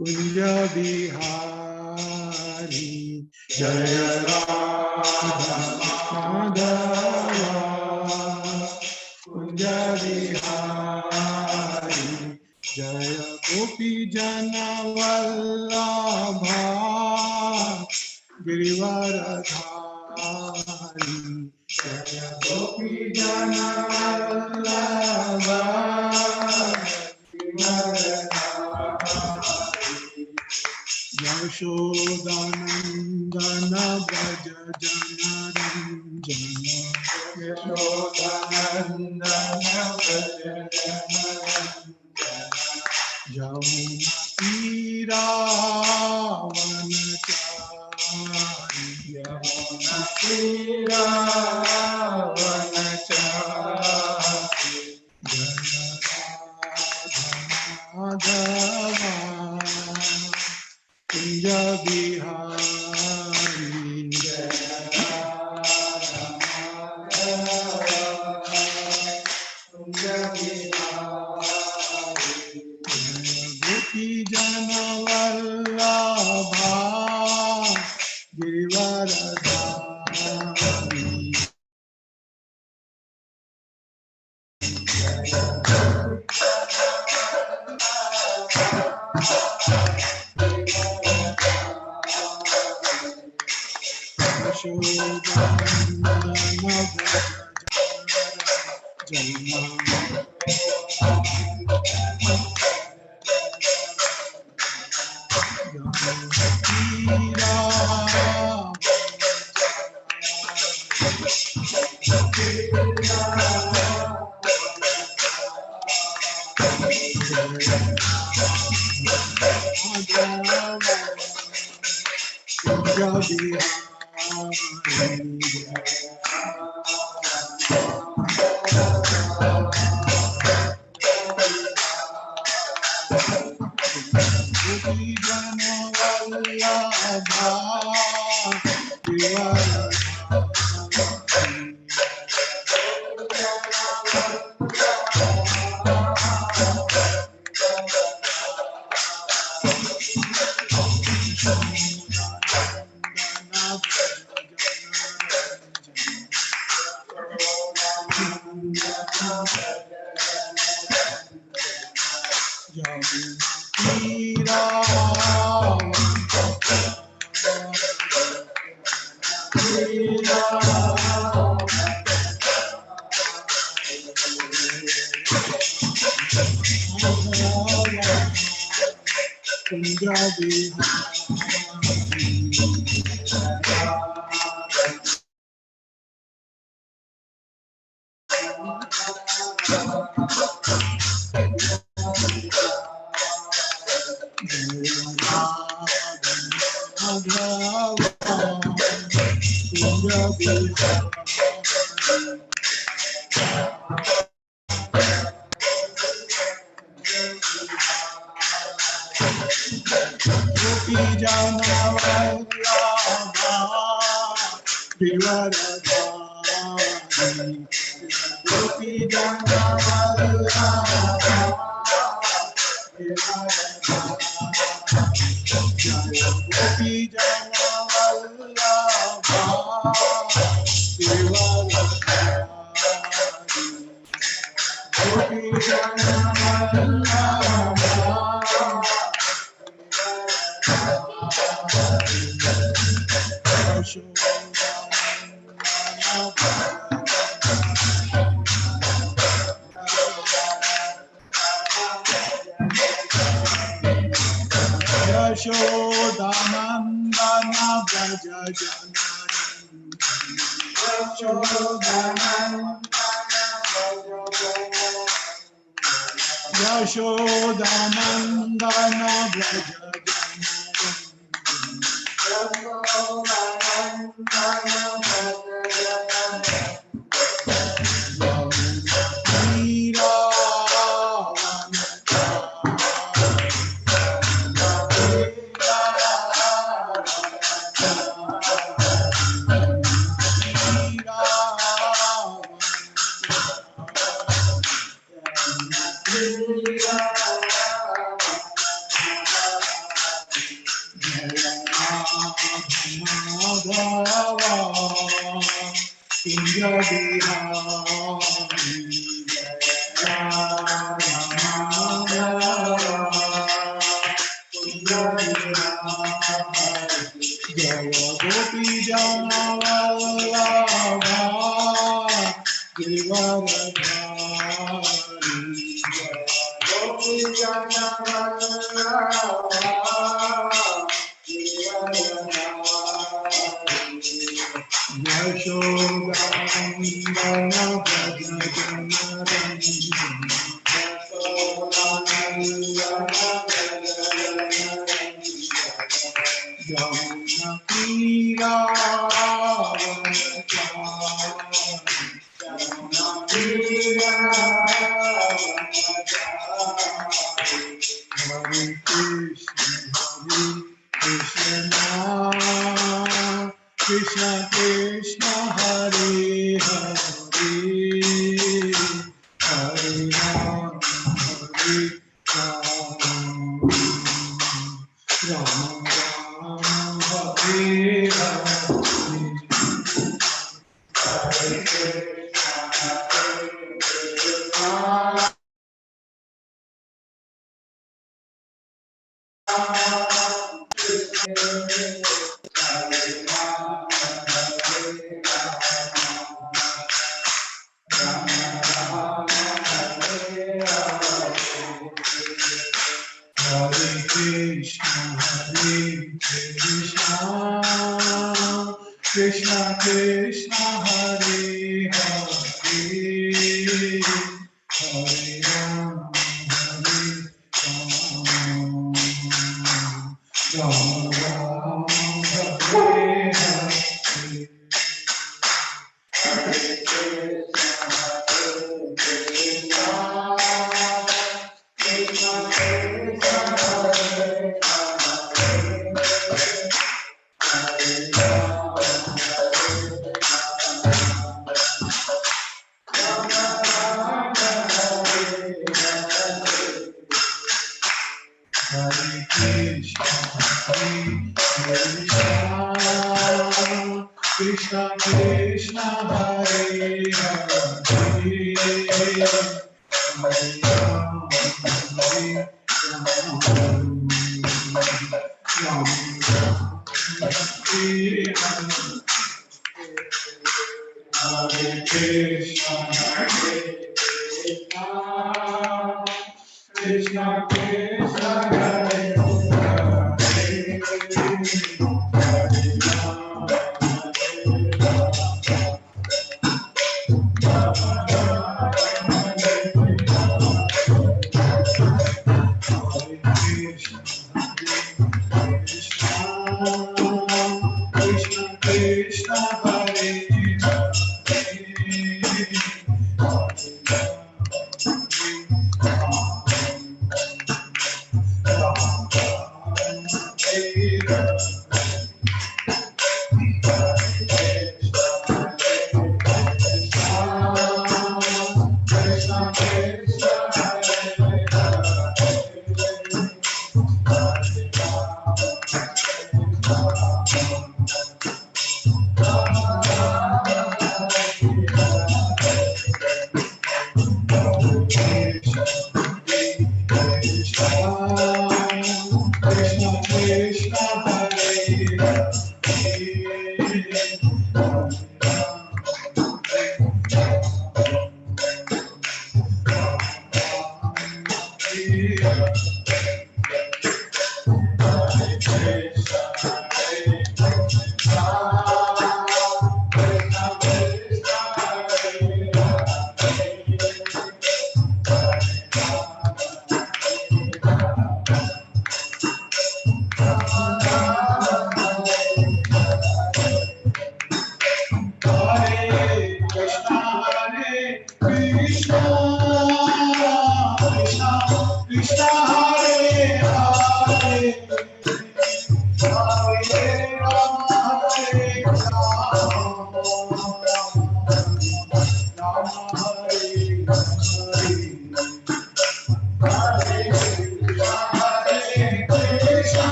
कुंज बिहारी जय राधा माधवा कुंज बिहारी जय गोपी जन वल्लभा गिरिवरधारी जय गोपी जन वल्लभा यशोदानंदन व्रज जनरंजन यशोदानंदन व्रज जनरंजन यमुना तीरावनचारि यमुना तीरावनचारि जय राधा माधवा कुंज बिहारी जय राधा माधवा कुंज बिहारी गोपी जन वल्लभा गिरिवरधारी यशोदानंदन व्रज यशोदानंदन व्रज जनरंजन Yashodanandan Vraj Krishna Krishna Hare Hare Hare Ram Hare Ram Ram Ram Hare Krishna Krishna Hare Hare Hare Ram Hare Ram Ram Ram Hare Hare Krishna Krishna Hare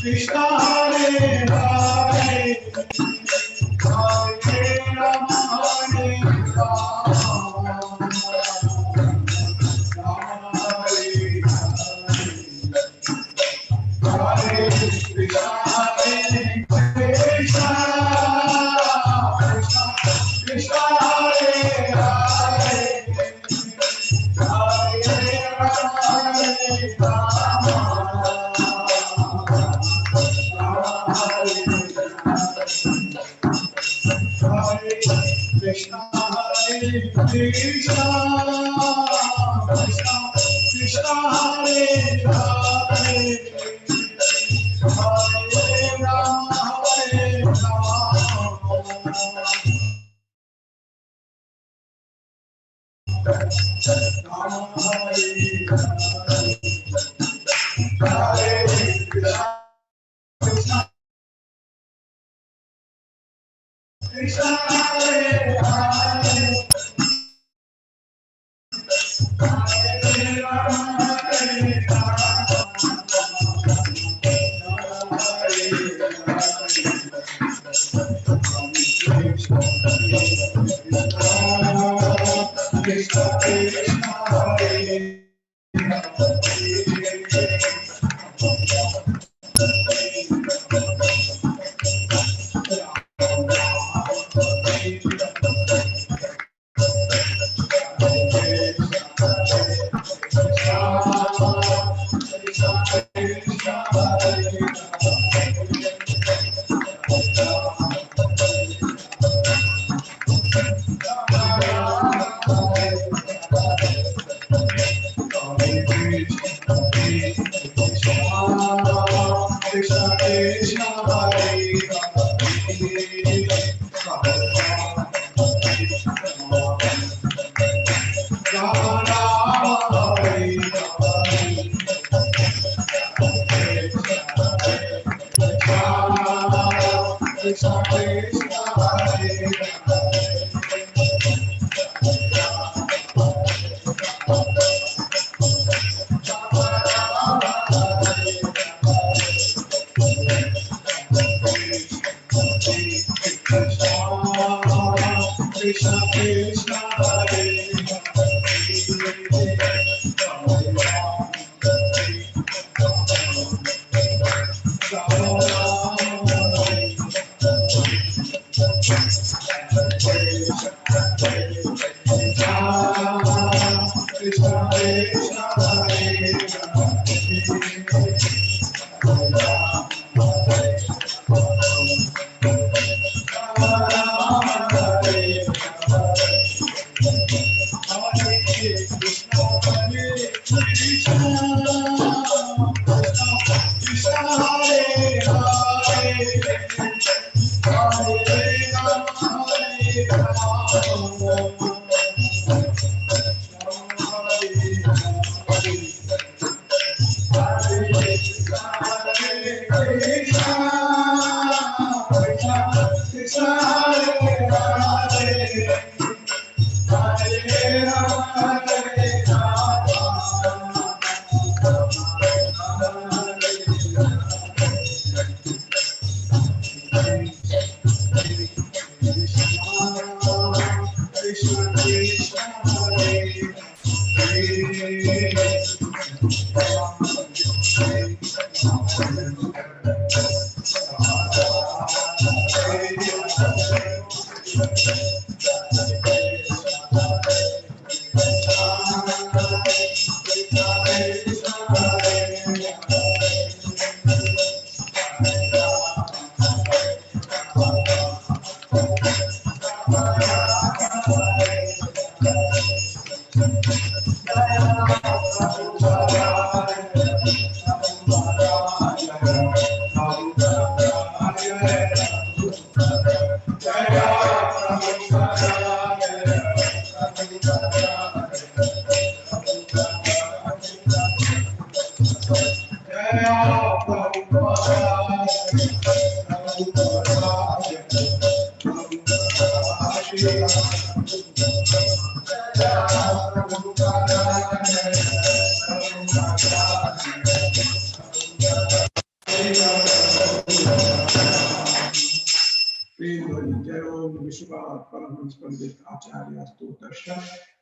Krishna Hare Hare Krishna Hare Krishna Krishna Krishna Hare Hare Hare Rama Hare Rama Rama Hare Hare Krishna Krishna Krishna Hare Hare Hare Rama Hare Krishna Krishna Hare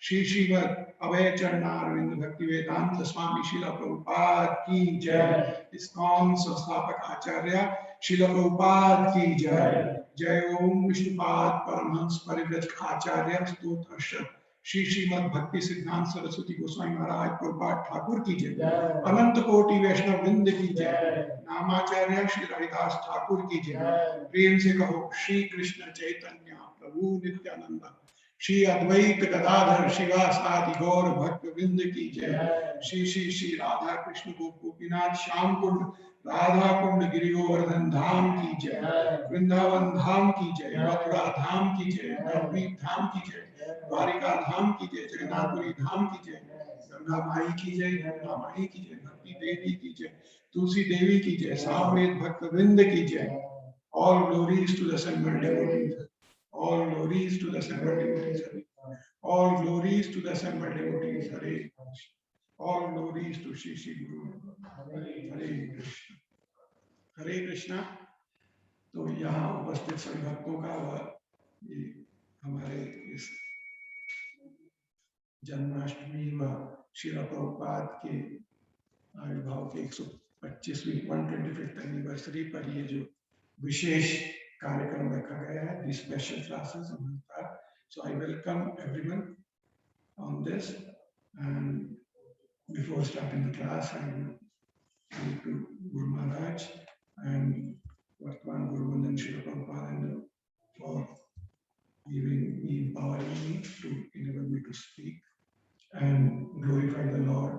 Shri Shrimad अभय चरणारविंद भक्ति वेदांत स्वामी शिला प्रभुपाद की जय। ISKCON संस्थापक आचार्य शिला प्रभुपाद की जय। जय ओम विष्णुपाद परमहंस परिव्रजक आचार्य स्तोत्र श्री श्रीमद् भक्ति सिद्धांत सरस्वती गोस्वामी महाराज प्रभुपाद ठाकुर की जय, अनंत कोटि वैष्णव वृंद की जय, नामाचार्य श्री हरिदास ठाकुर की जय। प्रेम से कहो श्री कृष्ण चैतन्य प्रभु नित्यानंद, श्री अद्वैत गदाधर शिवासादि गौर भक्त वृंद की जय। श्री श्री श्री राधा कृष्ण गोपीनाथ श्याम कुंड राधा कुंड गिरि गोवर्धन धाम की जय, वृंदावन धाम की जय, मथुरा धाम की जय, नवद्वीप धाम की जय, द्वारिका धाम की जय, जगन्नाथपुरी धाम की जय, गंगा माई की जय, गंगा माई की जय, भक्ति देवी की जय, तुलसी देवी की जय, सामवेद भक्त वृंद की जय। All glories to the assembled devotees. All glories to the assembled devotees. All glories to the assembled devotees. Hare Krishna. All glories to Shri Shri Guru. Hare Krishna. Hare Krishna. तो यहाँ उपस्थित सभी भक्तों का व हमारे इस जन्माष्टमी व श्रील प्रभुपाद के आविर्भाव के 125वीं 125th एनिवर्सरी पर ये जो विशेष कार्यक्रम रखा गया है, these special classes on that. So I welcome everyone on this, and before starting the class I will thank to Guru Maharaj and Vartman Guru and Srila Prabhupada for giving me, empowering me to enable me to speak and glorify the Lord.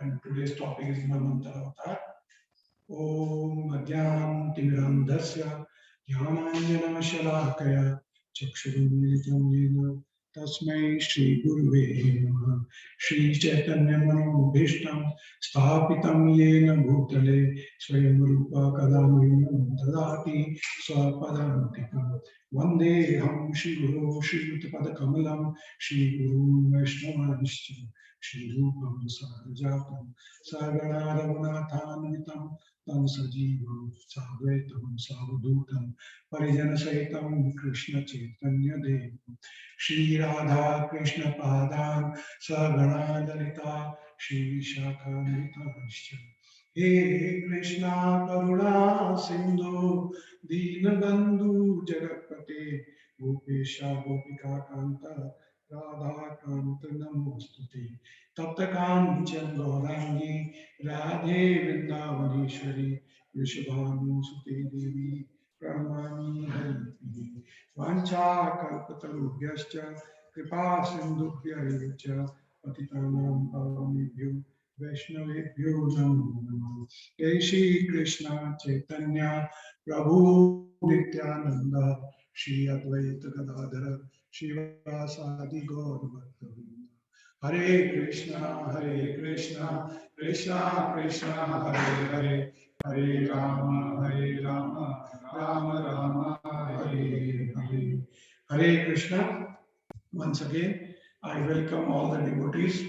And today's topic is Manvantara Avatar. Om Adhyam Timirandasya Jnananjanamshalakaya Chakshurunmilitam Yena Tasmai Shri Guruve Namaha. Shri Chaitanya Manobhishtam Sthapitam Yena Bhutale Swayam Rupa Kadamrinam Dadati Swapadantikam Vandeham Shri Guru Shri Pada Kamalam Shri Guru Vaishnavanischa Shri Rupam Sahajatam Sagana Raghunathanvitam Tam Sajivam Sadvaitam Savadhutam Parijana Saitam Krishna Chaitanya Devam Shri Radha Krishna Padan Sagana Dalita Shri Vishakhanita Vishya. He Krishna Karuna Sindhu Deenabandhu Jagapate Gopesha Gopika Kanta Radha Kanta Namostute Tapta Kanchan Gaurangi Radhe Vrindavaneshwari Vrishabhanu Sute Devi Pranamami Hari Vancha Kalpatarubhyascha Kripa Sindhubhya Evacha Patitanam Pavanebhyo Vaishnavebhyo Namo Namaha. Jai Shri Krishna Chaitanya Prabhu Nityananda Shri Advaita Gadadhara Shivasadi Gaur Bhaktavrinda. Hare Krishna Krishna Krishna Hare Hare Hare Rama Rama Rama Hare Hare. Hare Krishna. Once again I welcome all the devotees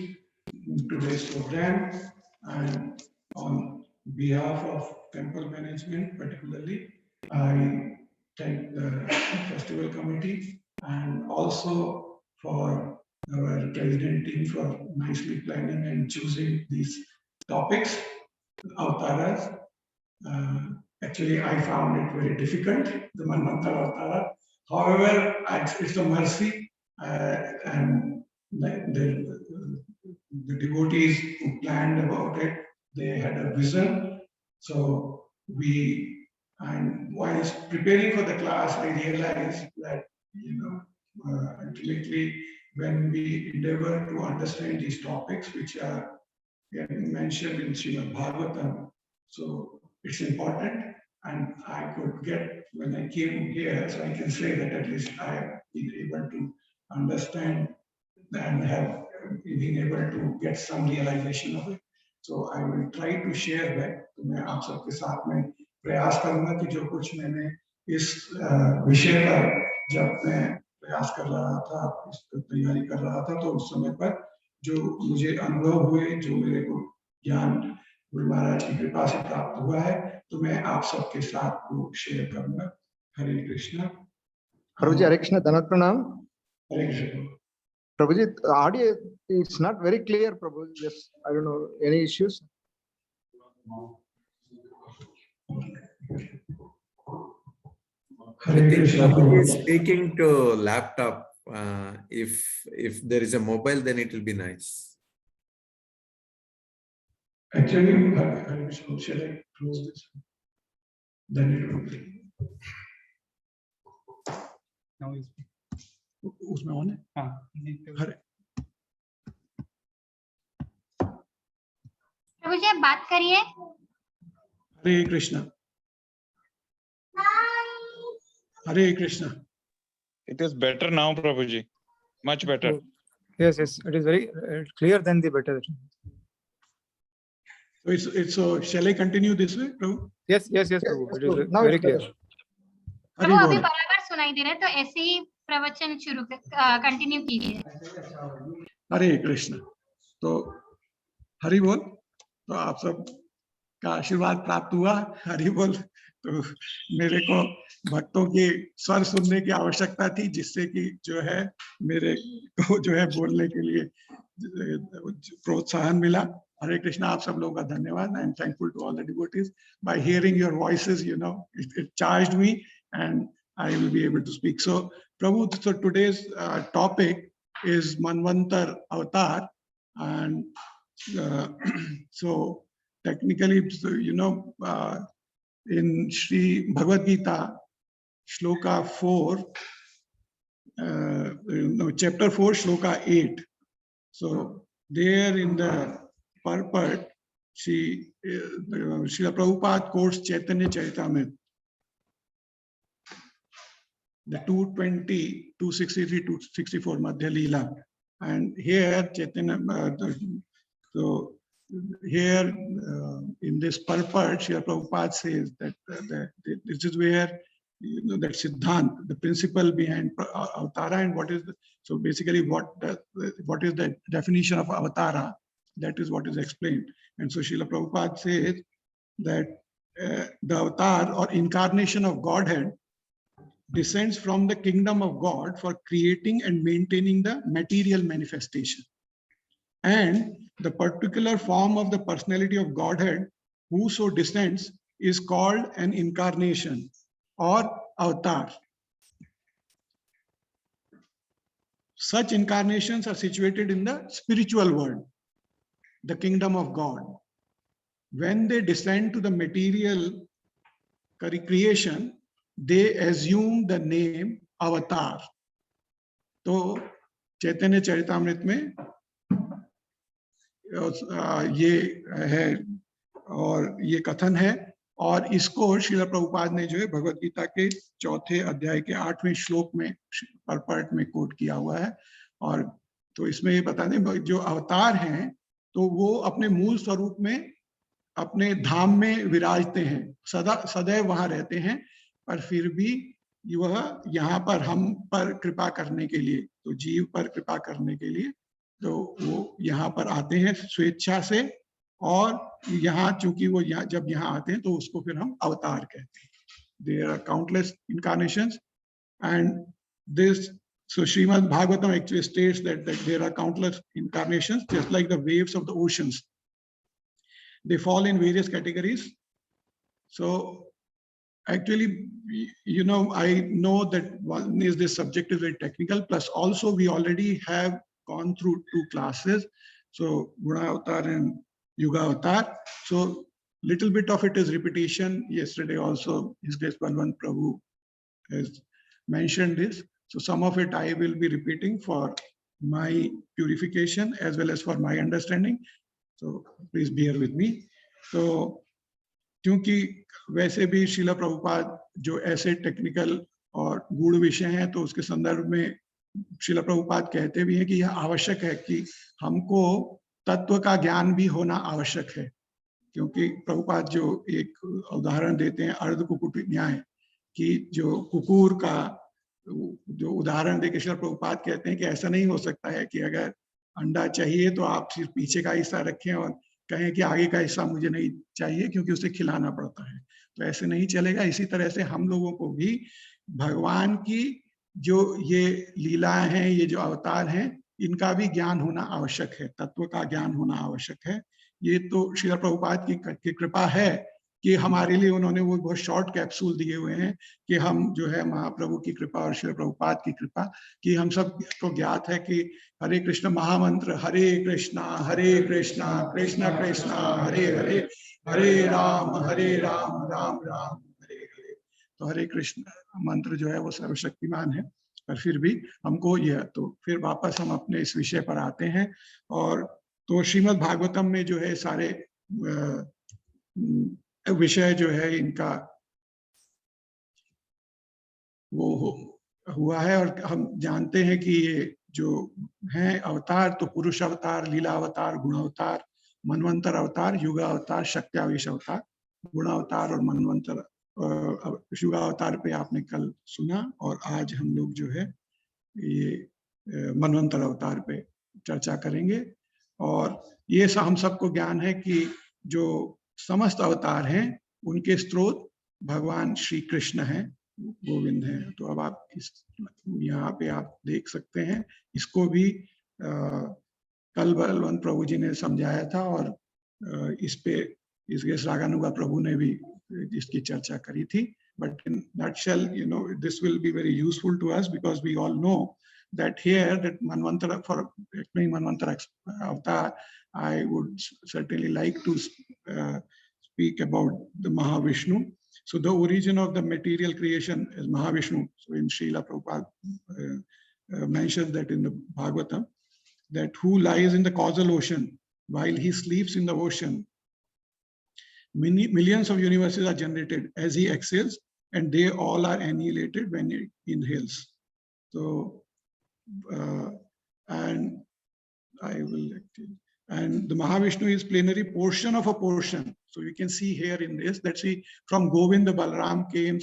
in today's program, and on behalf of temple management particularly I thank the festival committee and also for our president team for nicely planning and choosing these topics, avatars. Actually, I found it very difficult, the Manvantara Avatara. However, it's a mercy, and the devotees who planned about it, they had a vision. So and while preparing for the class, I realized that, ultimately, when we endeavor to understand these topics, which are mentioned in Srimad Bhagavatam, so it's important. And I could get, when I came here, so I can say that at least I have been able to understand and have been able to get some realization of it. So I will try to share that. तो मैं आप सबके साथ में प्रयास करूंगा कि जो कुछ मैंने इस विषय पर जब मैं प्रयास कर रहा था, इस तैयारी कर रहा था, तो उस समय पर जो मुझे अनुभव हुए, जो मेरे को ज्ञान गुरु महाराज की कृपा से प्राप्त हुआ है, तो मैं आप सबके साथ वो शेयर करूंगा. हरे Krishna. Prabhuji, Hare Krishna, Dhanak Pranam. Hare Krishna. Prabhuji, audio, it's not very clear, Prabhuji. Yes, I don't know, any issues? I think Prabhuji is speaking to laptop. if there is a mobile, then it will be nice. Actually, Hare Krishna, shall I close this? Then it will be. Now is उसमें on है? हरे प्रभु जी आप बात करिए। हरे कृष्णा, हरे Krishna. It is better now, Prabhuji. Much better. yes, it is very clear than the better. So it's so. Shall I continue this way, Prabhu? Yes, Prabhu. It is Now very it's clear. better. प्रभु हरि अभी बोल। बराबर सुनाई दे रहा है, तो ऐसे ही प्रवचन शुरू कंटिन्यू कीजिए। हरे कृष्ण। तो हरि बोल। तो आप सब का आशीर्वाद प्राप्त हुआ। हरि बोल। तो मेरे को भक्तों के स्वर सुनने की आवश्यकता थी, जिससे कि जो है मेरे को जो है बोलने के लिए प्रोत्साहन मिला। हरे कृष्णा। आप सब लोगों का धन्यवाद। I am thankful to all the devotees. By hearing your voices, you know, it charged me and I will be able to speak. So, Prabhu, so today's topic is Manvantar Avatar, and so technically, so, you know, in Sri Bhagavad Gita, Shloka 4, no, chapter 4, Shloka 8. So there in the purport, Srila Prabhupada quotes Chaitanya Charitamrita. The 220, 263, 264 Madhya Leela. And here, Chaitanya, so here in this purport, Srila Prabhupada says that this is where, you know, that Siddhant, the principle behind Avatara, and what is the, so basically what is the definition of Avatara, that is what is explained. And so Srila Prabhupada says that the Avatar or incarnation of Godhead descends from the kingdom of God for creating and maintaining the material manifestation. And the particular form of the personality of Godhead, who so descends, is called an incarnation or avatar. Such incarnations are situated in the spiritual world, the kingdom of God. When they descend to the material creation, they assume the name avatar. तो चैतन्य चरितामृत में ये है और ये कथन है, और इसको श्रील प्रभुपाद ने जो है भगवत गीता के 4थे अध्याय के 8वें श्लोक में परपर्ट में कोट किया हुआ है। और तो इसमें ये बता दें, जो अवतार हैं तो वो अपने मूल स्वरूप में अपने धाम में विराजते हैं, सदैव वहां रहते हैं, पर फिर भी वह यहाँ पर हम पर कृपा करने के लिए, तो जीव पर कृपा करने के लिए तो वो यहाँ पर आते हैं स्वेच्छा से। और यहाँ चूंकि वो जब यहाँ आते हैं तो उसको फिर हम अवतार कहते हैं। There are countless incarnations, and this, so Srimad Bhagavatam actually states that there are countless incarnations, just like the waves of the oceans. They fall in various categories. So actually, you know, I know that one is this subject is very technical, plus also we already have gone through 2 classes. So Guna Avatar and Yuga Avatar. So little bit of it is repetition. Yesterday also His Grace Balwant Prabhu has mentioned this. So some of it I will be repeating for my purification as well as for my understanding. So please bear with me. So क्योंकि वैसे भी श्रीला प्रभुपाद जो ऐसे technical और गूढ़ विषय हैं, तो उसके संदर्भ में श्रीला प्रभुपाद कहते भी हैं कि यह आवश्यक है कि हमको तत्व का ज्ञान भी होना आवश्यक है। क्योंकि प्रभुपाद जो एक उदाहरण देते हैं अर्ध कुकुट न्याय, कि जो कुकुर का जो उदाहरण देके श्रीला प्रभुपाद कहते हैं कि ऐसा नहीं हो सकता है कि अगर अंडा चाहिए तो आप सिर्फ पीछे का हिस्सा रखें और कहें कि आगे का हिस्सा मुझे नहीं चाहिए क्योंकि उसे खिलाना पड़ता है, तो ऐसे नहीं चलेगा। इसी तरह से हम लोगों को भी भगवान की जो ये लीलाएं हैं, ये जो अवतार हैं, इनका भी ज्ञान होना आवश्यक है, तत्व का ज्ञान होना आवश्यक है। ये तो श्रील प्रभुपाद की कृपा है कि हमारे लिए उन्होंने वो बहुत शॉर्ट कैप्सूल दिए हुए हैं कि हम जो है महाप्रभु की कृपा और श्री प्रभुपाद की कृपा, कि हम सब को ज्ञात है कि हरे कृष्ण महामंत्र हरे कृष्णा कृष्णा कृष्णा हरे हरे, हरे राम राम राम हरे हरे। तो हरे कृष्ण मंत्र जो है वो सर्वशक्तिमान है। पर फिर भी हमको यह, तो फिर वापस हम अपने इस विषय पर आते हैं। और तो श्रीमद् भागवतम में जो है सारे विषय जो है इनका वो हुआ है। और हम जानते हैं कि ये जो हैं अवतार, तो पुरुष अवतार, लीला अवतार, गुण अवतार, मनवंतर अवतार, युगा अवतार, शक्त्यावेश अवतार। गुण अवतार और मनवंतर युगा अवतार पे आपने कल सुना, और आज हम लोग जो है ये मनवंतर अवतार पे चर्चा करेंगे। और ये हम सबको ज्ञान है कि जो समस्त अवतार हैं उनके स्रोत भगवान श्री कृष्ण हैं, गोविंद हैं। तो अब आप इस यहाँ पे आप देख सकते हैं, इसको भी कल बलवंत प्रभु जी ने समझाया था, और इस पे इसके रागानुगा प्रभु ने भी इसकी चर्चा करी थी। But in nutshell, this will be very useful to us, because we all know that here, that Manvantara, for explaining Manvantara Avatar, I would certainly like to speak about the Mahavishnu. So the origin of the material creation is Mahavishnu. So in Srila Prabhupada mentions that in the Bhagavatam, that who lies in the causal ocean while he sleeps in the ocean, millions of universes are generated as he exhales, and they all are annihilated when he inhales. So, and the Mahavishnu is plenary portion of a portion. So you can see here in this, that see from Govinda Balram came,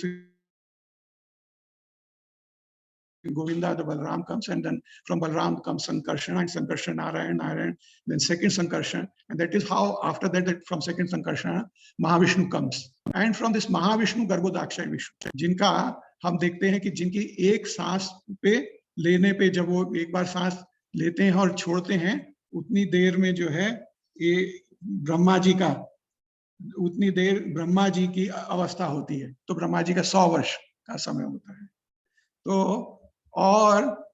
Govinda, the Balram comes, and then from Balram comes Sankarsana, and Sankarsana Narayan, then second Sankarsana, and that is how after that from second Sankarsana Mahavishnu comes. And from this Mahavishnu Garbhodakshaya Vishnu, जिनका हम देखते हैं कि जिनकी एक सांस पे लेने पे, जब वो एक बार सांस लेते हैं और छोड़ते हैं, उतनी देर में जो है ये ब्रह्मा जी का, उतनी देर ब्रह्मा जी की अवस्था होती है। तो ब्रह्मा जी का 100 वर्ष का समय होता है। तो और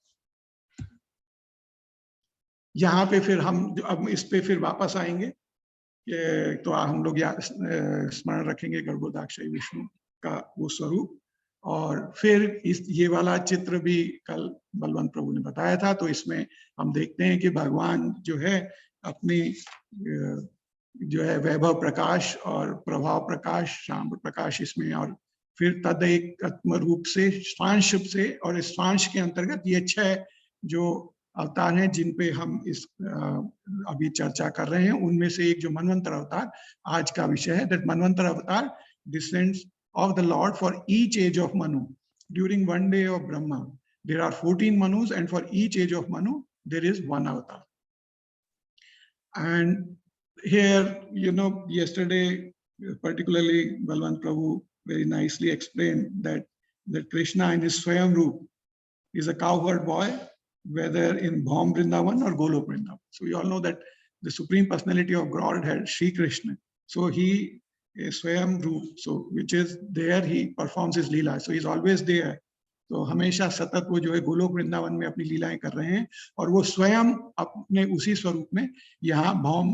यहाँ पे फिर हम अब इस पे फिर वापस आएंगे, तो हम लोग स्मरण रखेंगे गर्भोदाक्षय विष्णु का वो स्वरूप। और फिर ये वाला चित्र भी कल बलवंत प्रभु ने बताया था। तो इसमें हम देखते हैं कि भगवान जो है अपनी जो है वैभव प्रकाश और प्रभाव प्रकाश, शाम प्रकाश इसमें, और फिर तद एक रूप से स्वांश से, और इस स्वांश के अंतर्गत ये 6 जो अवतार हैं जिन पे हम इस अभी चर्चा कर रहे हैं, उनमें से एक जो मनवंतर अवतार आज का विषय है, दैट मनवंतर अवतार descends of the Lord for each age of Manu. During one day of Brahma, there are 14 Manus, and for each age of Manu, there is one avatar. And here, yesterday, particularly Balwant Prabhu very nicely explained that Krishna in his Swayam Roop is a cowherd boy, whether in Bhaum Vrindavan or Golok Vrindavan. So we all know that the Supreme Personality of Godhead, Shri Krishna. So he Swayam Roop, so which is there, he performs his leela, so he's always there. तो हमेशा सतत वो जो है गोलोक वृंदावन में अपनी लीलाएं कर रहे हैं, और वो स्वयं अपने उसी स्वरूप में यहाँ भौम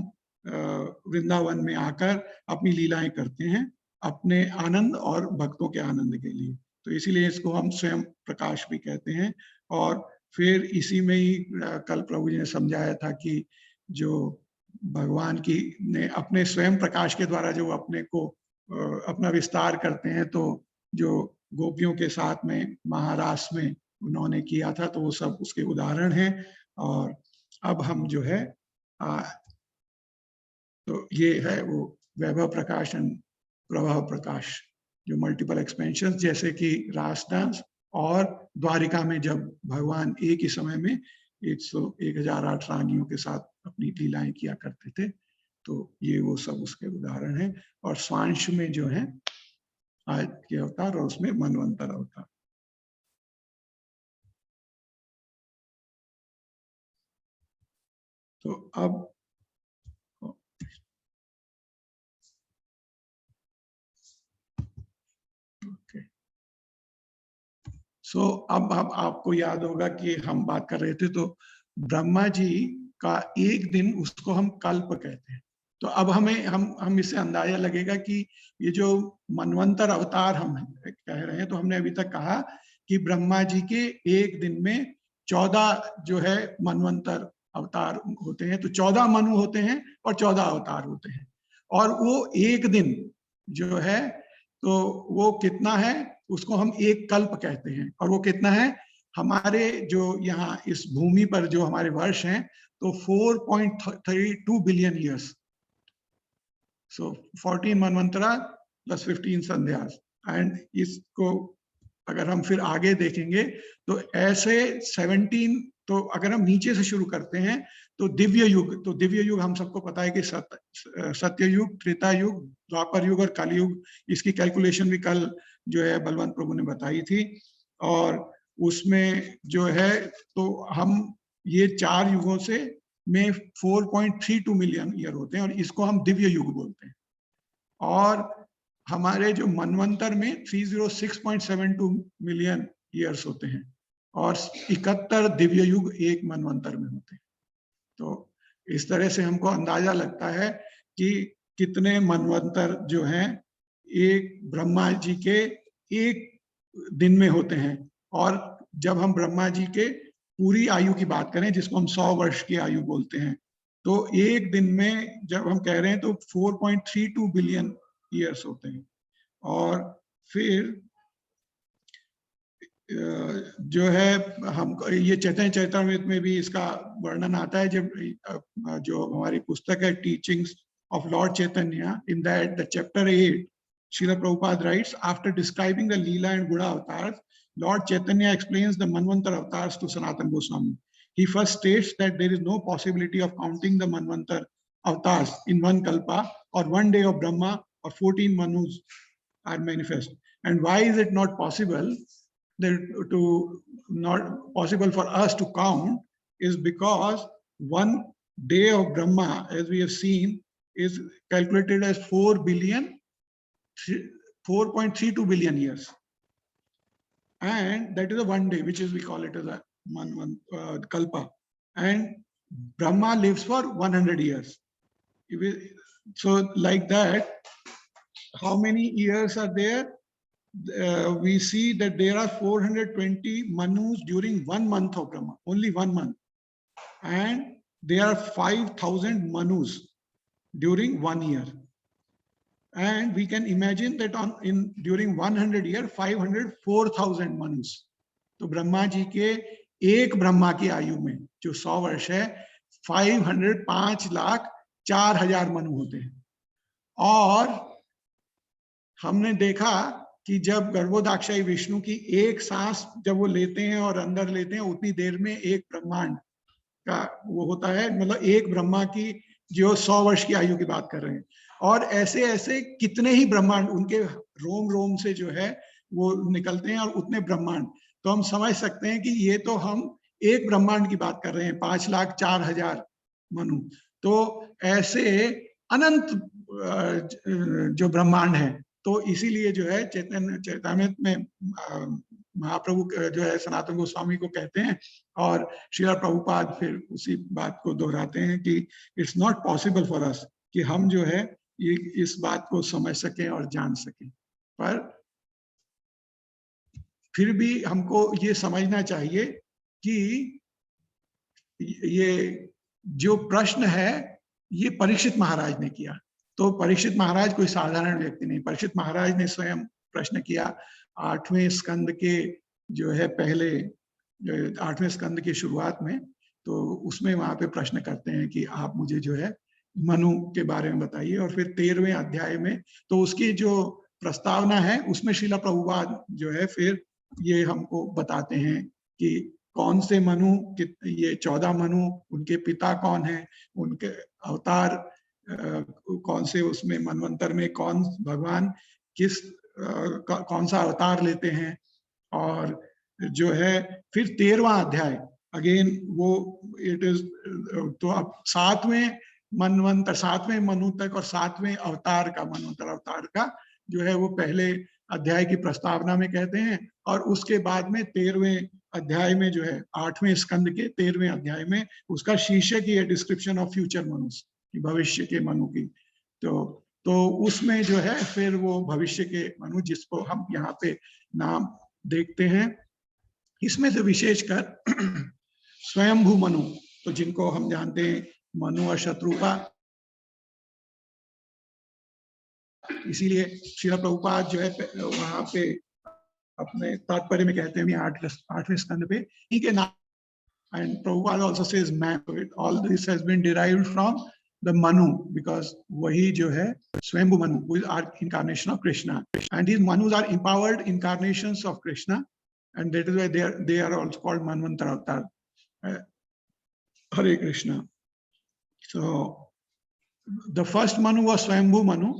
वृंदावन में आकर अपनी लीलाएं करते हैं, अपने आनंद और भक्तों के आनंद के लिए। तो इसीलिए इसको हम स्वयं प्रकाश भी कहते हैं। और फिर इसी में ही कल प्रभु जी ने समझाया था कि जो भगवान की ने अपने स्वयं प्रकाश के द्वारा जो अपने को अपना विस्तार करते हैं, तो जो गोपियों के साथ में महारास में उन्होंने किया था, तो वो सब उसके उदाहरण हैं। और अब हम जो है तो ये है वो वैभव प्रकाश एंड प्रभाव प्रकाश, जो मल्टीपल एक्सपेंशन, जैसे कि रास डांस और द्वारिका में जब भगवान एक ही समय में 1008 रानियों के साथ अपनी लीलाएं किया करते थे, तो ये वो सब उसके उदाहरण हैं। और स्वांश में जो है आज के अवतार, और उसमें मनवंतर अवतार। तो अब सो अब आपको याद होगा कि हम बात कर रहे थे, तो ब्रह्मा जी का एक दिन उसको हम कल्प कहते हैं। तो अब हम इससे अंदाजा लगेगा कि ये जो मनवंतर अवतार हम कह रहे हैं, तो हमने अभी तक कहा कि ब्रह्मा जी के एक दिन में 14 जो है मनवंतर अवतार होते हैं। तो 14 मनु होते हैं और 14 अवतार होते हैं। और वो एक दिन जो है, तो वो कितना है, उसको हम एक कल्प कहते हैं। और वो कितना है, हमारे जो यहाँ इस भूमि पर जो हमारे वर्ष हैं, तो 4.32 billion years. So 14 manvantara plus 15 संध्यास। एंड इसको अगर हम फिर आगे देखेंगे तो ऐसे 17, तो अगर हम नीचे से शुरू करते हैं तो दिव्य युग, तो दिव्य युग हम सबको पता है कि सत्य युग, त्रेता युग, द्वापर युग और कलयुग। इसकी कैलकुलेशन भी कल जो है बलवंत प्रभु ने बताई थी। और उसमें जो है, तो हम ये 4 युगों से में 4.32 मिलियन ईयर होते हैं और इसको हम दिव्य युग बोलते हैं। और हमारे जो मनवंतर में 306.72 मिलियन ईयर्स होते हैं और 71 दिव्य युग एक मनवंतर में होते हैं। तो इस तरह से हमको अंदाजा लगता है कि कितने मनवंतर जो हैं एक ब्रह्मा जी के एक दिन में होते हैं। और जब हम ब्रह्मा जी के पूरी आयु की बात करें, जिसको हम 100 वर्ष की आयु बोलते हैं, तो एक दिन में जब हम कह रहे हैं तो 4.32 बिलियन ईयर्स होते हैं। और फिर जो है हम ये चैतन्य चरितामृत में भी इसका वर्णन आता है। जब जो हमारी पुस्तक है teachings of Lord Chaitanya, in that the chapter 8, Srila Prabhupada writes, after describing the Leela and Guna avatars, Lord Chaitanya explains the Manvantar avatars to Sanatana Goswami. He first states that there is no possibility of counting the Manvantar avatars in one kalpa or one day of Brahma or 14 Manus are manifest. And why is it not possible? Not possible for us to count is because one day of Brahma, as we have seen, is calculated as 4.32 billion years, and that is a one day, which is we call it as a kalpa, and Brahma lives for 100 years. So like that, how many years are there? We see that there are 420 manus during 1 month of Brahma, only 1 month, and there are 5,000 manus during 1 year. And we can imagine that during 100 year 504,000 manus. तो ब्रह्मा जी के एक ब्रह्मा की आयु में जो 100 वर्ष है, 505,04,000 मनु होते हैं। और हमने देखा कि जब गर्भोदाक्षायी विष्णु की एक सांस जब वो लेते हैं और अंदर लेते हैं, उतनी देर में एक ब्रह्मांड का वो होता है। मतलब एक ब्रह्मा की जो 100 वर्ष की आयु की बात कर रहे हैं। और ऐसे ऐसे कितने ही ब्रह्मांड उनके रोम रोम से जो है वो निकलते हैं, और उतने ब्रह्मांड। तो हम समझ सकते हैं कि ये तो हम एक ब्रह्मांड की बात कर रहे हैं, 5,04,000 मनु। तो ऐसे अनंत जो ब्रह्मांड है, तो इसीलिए जो है चैतन्य चरितामृत में महाप्रभु जो है सनातन गोस्वामी को कहते हैं, और श्रील प्रभुपाद फिर उसी बात को दोहराते हैं कि it's not possible for us कि हम जो है ये इस बात को समझ सकें और जान सकें। पर फिर भी हमको ये समझना चाहिए कि ये जो प्रश्न है ये परीक्षित महाराज ने किया। तो परीक्षित महाराज कोई साधारण व्यक्ति नहीं। परीक्षित महाराज ने स्वयं प्रश्न किया 8वें स्कंद के जो है पहले 8वें स्कंद की शुरुआत में। तो उसमें वहां पे प्रश्न करते हैं कि आप मुझे जो है मनु के बारे में बताइए। और फिर 13वें अध्याय में तो उसकी जो प्रस्तावना है उसमें श्रीला प्रभुपाद जो है फिर ये हमको बताते हैं कि कौन से मनु, ये 14 मनु, उनके पिता कौन है, उनके अवतार कौन से, उसमें मनवंतर में कौन भगवान किस कौन सा अवतार लेते हैं। और जो है फिर 13वां अध्याय अगेन वो इट इज, तो अब 7वें मनवंतर, 7वें मनु तक और 7वें अवतार का, मनवंतर अवतार का जो है वो पहले अध्याय की प्रस्तावना में कहते हैं, और उसके बाद में 13वें अध्याय में जो है 8वें स्कंद के 13वें अध्याय में उसका शीर्षक ही है डिस्क्रिप्शन ऑफ फ्यूचर मनुस, भविष्य के मनु की। तो उसमें जो है फिर वो भविष्य के मनु जिसको हम यहाँ पे नाम देखते हैं, इसमें से विशेषकर स्वयंभू मनु, तो जिनको हम जानते हैं मनु और शत्रुपा, इसीलिए श्रील प्रभुपाद जो है वहां पे अपने तात्पर्य में कहते हैं 8वें स्कंद पे इनके नाम, and Prabhupada also says man, so all this has been derived from the Manu, because वही जो है स्वयंभू Manu, who is our incarnation of Krishna, and these Manus are empowered incarnations of Krishna, and that is why they are also called Manvantara Avatar. Hare Krishna. So the first Manu was Swayambhu Manu.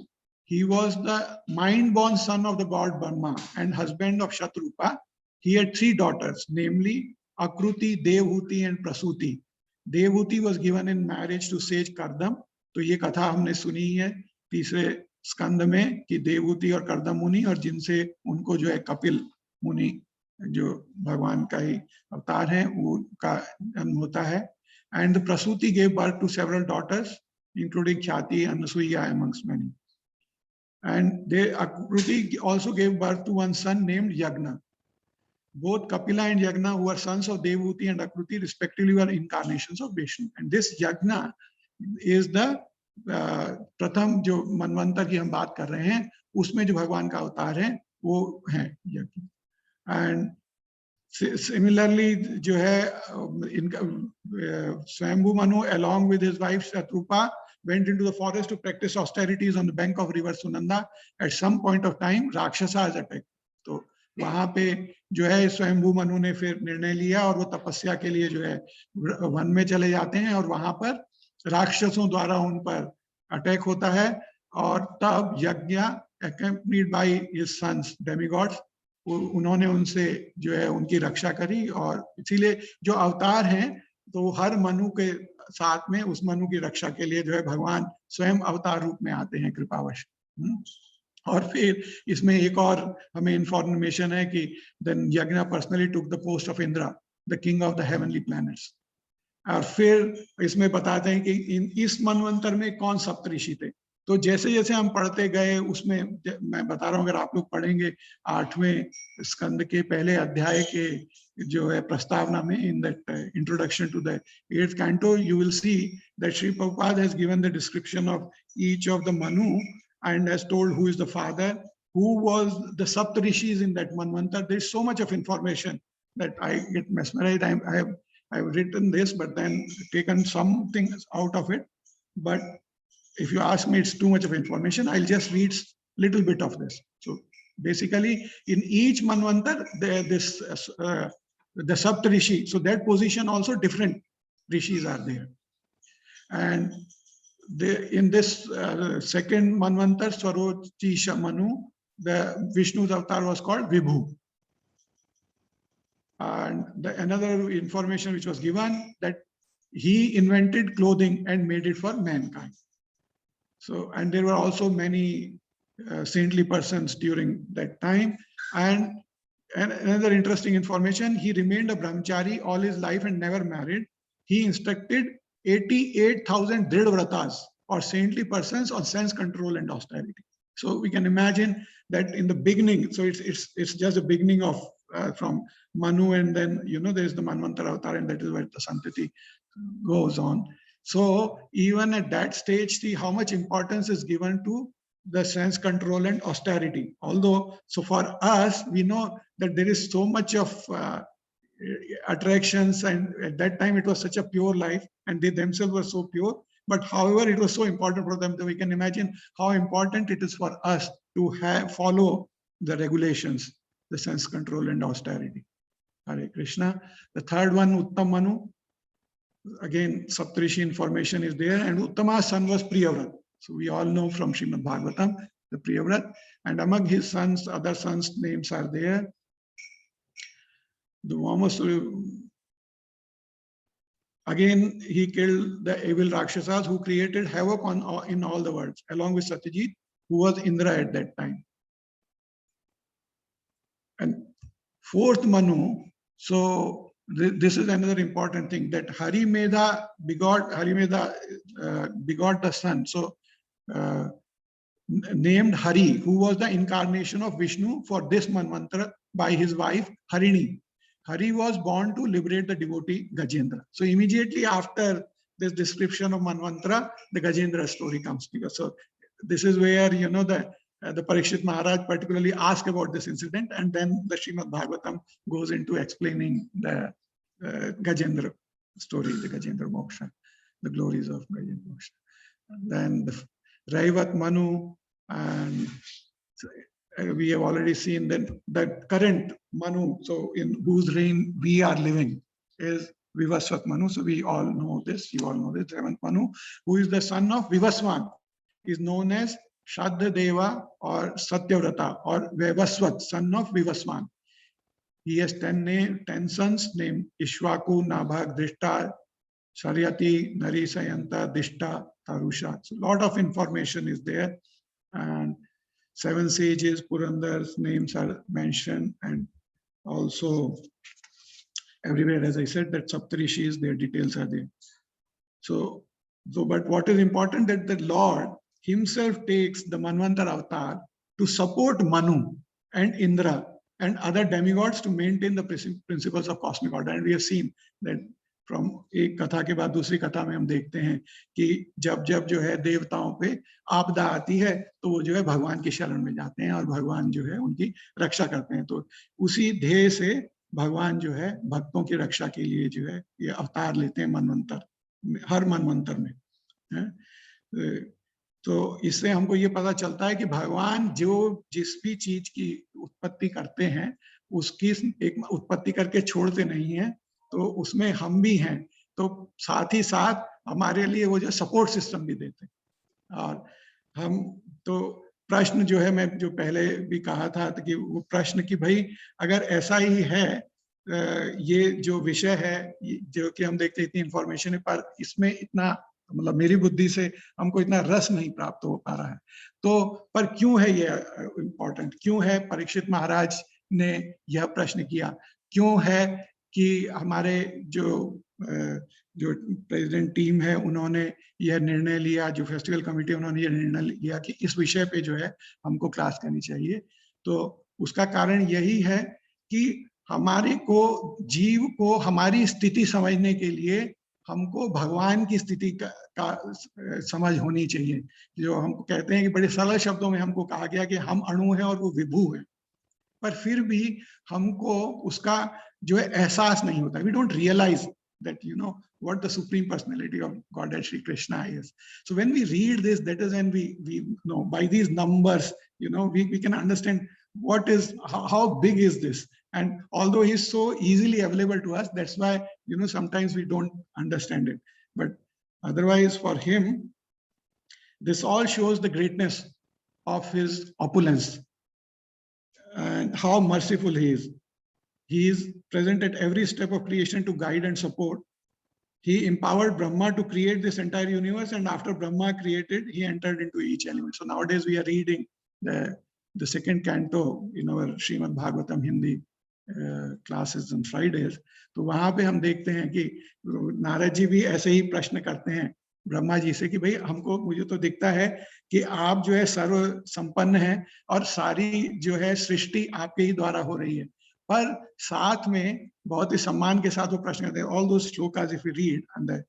He was the mind-born son of the god Brahma and husband of Shatrupa. He had 3 daughters, namely Akruti, Devhuti and Prasuti. Devhuti was given in marriage to sage Kardam. तो ये कथा हमने सुनी है तीसरे स्कंद में कि देवहूति और कर्दम मुनि, और जिनसे उनको जो है कपिल मुनि जो भगवान का ही अवतार है उनका जन्म होता है. And the Prasuti gave birth to several daughters, including Khyati and Anasuya amongst many. And Akruti also gave birth to one son named Yagna. Both Kapila and Yagna, who were sons of Devhuti and Akruti, respectively, were incarnations of Vishnu. And this Yagna is the प्रथम जो मनवंतर की हम बात कर रहे हैं उसमें जो भगवान का अवतार है वो है यज्ञ. एंड सिमिलरली जो है इनका स्वयंभू Manu along with his wife Shatrupa went into the forest to practice austerities on the bank of river Sunanda. At some point of time Rakshasas attacked. तो वहां पे जो है स्वयंभू मनु ने फिर निर्णय लिया और वो तपस्या के लिए जो है वन में चले जाते हैं, और वहां पर राक्षसों द्वारा उन पर अटैक होता है, और तब यज्ञ accompanied by his sons demigods, उन्होंने उनसे जो है उनकी रक्षा करी. और इसीलिए जो अवतार हैं तो हर मनु के साथ में उस मनु की रक्षा के लिए जो है भगवान स्वयं अवतार रूप में आते हैं कृपावश. और फिर इसमें एक और हमें इंफॉर्मेशन है कि देन यज्ञ personally took the post of Indira, the king of the heavenly planets. और फिर इसमें बताते हैं कि इस मनवंतर में कौन सप्तऋषि थे. तो जैसे जैसे हम पढ़ते गए उसमें मैं बता रहा हूँ, अगर आप लोग पढ़ेंगे 8वें स्कंद के पहले अध्याय के जो है प्रस्तावना में, in that introduction to the 8th canto, you will see that Sri Prabhupada has given the description of each of the Manu and has told who is the father, who was the Saptarishis in that Manvanta. There is so much of information that I get mesmerized. I've written this, but then taken some things out of it. But if you ask me, it's too much of information. I'll just read little bit of this. So basically, in each Manvantar, the Saptarishi, so that position also different rishis are there. And in this second Manvantar, Swarochi Manu, the Vishnu's avatar was called Vibhu. And another information which was given, that he invented clothing and made it for mankind. So, and there were also many saintly persons during that time. And another interesting information, he remained a brahmachari all his life and never married. He instructed 88,000 Dridvratas, or saintly persons, on sense control and austerity. So we can imagine that in the beginning, so it's just a beginning of from Manu, and then there is the Manvantara avatar, and that is where the Santati goes on. So even at that stage, see how much importance is given to the sense control and austerity. Although, so for us, we know that there is so much of attractions, and at that time it was such a pure life, and they themselves were so pure. But however, it was so important for them that we can imagine how important it is for us to follow the regulations, the sense control and austerity. Hare Krishna. The third one, Uttam Manu. Again, Saptarishi information is there, and Uttama's son was Priyavrat. So we all know from Srimad Bhagavatam, the Priyavrat, and among his sons, other sons' names are there. The almost again, he killed the evil Rakshasas who created havoc in all the worlds, along with Satyajit, who was Indra at that time. And fourth Manu, so this is another important thing, that Harimedha begot the son. So named Hari, who was the incarnation of Vishnu for this Manvantara by his wife Harini. Hari was born to liberate the devotee Gajendra. So immediately after this description of Manvantara, the Gajendra story comes to us. So this is where, you know, the Parikshit Maharaj particularly asked about this incident, and then the Srimad Bhagavatam goes into explaining the Gajendra story, the Gajendra Moksha, the glories of Gajendra Moksha. And then the Raivat Manu, and we have already seen that the current Manu, so in whose reign we are living, is Vivasvat Manu. So we all know this, you all know this. Raivat Manu, who is the son of Vivaswan, is known as Shraddha Deva or Satyavrata or Vivasvat, son of Vivaswan. He has 10 sons named Ishwaku, Nabhag, Drishta, Sharyati, Nari, Sayanta, Dishta, Tarusha. So a lot of information is there, and 7 sages, Purandar's names are mentioned, and also everywhere, as I said, that Saptarishis, their details are there. So but what is important, that the Lord himself takes the Manvantara avatar to support Manu and Indra and other demigods to maintain the principles of cosmic order. And we have seen that from एक कथा के बाद दूसरी कथा में हम देखते हैं कि जब जब जो है देवताओं पे आपदा आती है तो वो जो है भगवान की शरण में जाते हैं और भगवान जो है उनकी रक्षा करते हैं। तो उसी ध्येय से भगवान जो है भक्तों की रक्षा के लिए जो है ये अवतार लेते हैं मनवंतर, हर मनवंतर में। तो इससे हमको ये पता चलता है कि भगवान जो जिस भी चीज की उत्पत्ति करते हैं उसकी एक उत्पत्ति करके छोड़ते नहीं है, तो उसमें हम भी हैं। तो साथ ही साथ हमारे लिए वो जो सपोर्ट सिस्टम भी देते हैं। और हम तो प्रश्न जो है, मैं जो पहले भी कहा था कि वो प्रश्न कि भाई अगर ऐसा ही है, ये जो विषय है जो कि हम देखते इतनी इंफॉर्मेशन है पर इसमें इतना मतलब मेरी बुद्धि से हमको इतना रस नहीं प्राप्त हो पा रहा है, तो पर क्यों है ये इम्पोर्टेंट, क्यों है परीक्षित महाराज ने यह प्रश्न किया, क्यों है कि हमारे जो प्रेसिडेंट टीम है उन्होंने यह निर्णय लिया, जो फेस्टिवल कमेटी उन्होंने यह निर्णय लिया कि इस विषय पे जो है हमको क्लास करनी चाहिए। तो उसका कारण यही है कि हमारे को जीव को हमारी स्थिति समझने के लिए हमको भगवान की स्थिति का समझ होनी चाहिए। जो हमको कहते हैं कि बड़े सरल शब्दों में हमको कहा गया कि हम अणु हैं और वो विभू है, पर फिर भी हमको उसका जो है एहसास नहीं होता। We don't realize that, you know, what the supreme personality of Godhead Shri Krishna is. So when we read this, that is when we know by these numbers, you know, we can understand what is, how big is this. And although he's so easily available to us, that's why, you know, sometimes we don't understand it. But otherwise for him, this all shows the greatness of his opulence and how merciful he is. He is present at every step of creation to guide and support. He empowered Brahma to create this entire universe, and after Brahma created, he entered into each element. So nowadays we are reading the second canto in our Srimad Bhagavatam Hindi classes on Fridays. तो वहां पे हम देखते हैं कि नारद जी भी ऐसे ही प्रश्न करते हैं ब्रह्मा जी से कि भाई हमको, मुझे तो दिखता है कि आप जो है सर्व संपन्न हैं और सारी जो है सृष्टि आपके ही द्वारा हो रही है, पर साथ में बहुत ही सम्मान के साथ वो प्रश्न करते हैं। All those shlokas if you read and the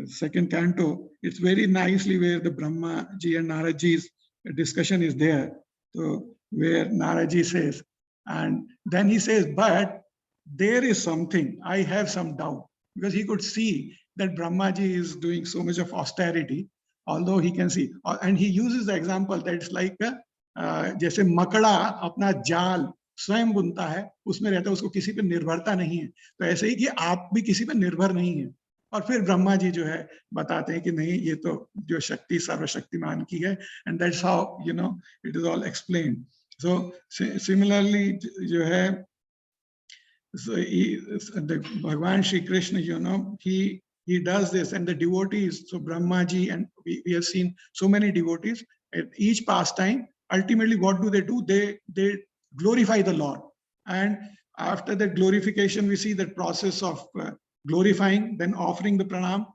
second canto, it's very nicely where the Brahma ji and Narad ji's discussion is there. So where Narad ji says, and then he says, but there is something, I have some doubt, because he could see that Brahma ji is doing so much of austerity, although he can see, and he uses the example that it's like जैसे मकड़ा अपना जाल स्वयं बुनता है, उसमें रहता है, उसको किसी पे निर्भरता नहीं है, तो ऐसे ही कि आप भी किसी पे निर्भर नहीं है। और फिर ब्रह्मा जी जो है बताते हैं कि नहीं, ये तो जो शक्ति सर्वशक्तिमान की है, and that's how, you know, it is all explained. So similarly जो है, so the Bhagwan Shri Krishna, you know, he does this, and the devotees, so Brahma ji, and we have seen so many devotees at each pastime. Ultimately, what do? They glorify the Lord. And after that glorification, we see that process of glorifying, then offering the pranam,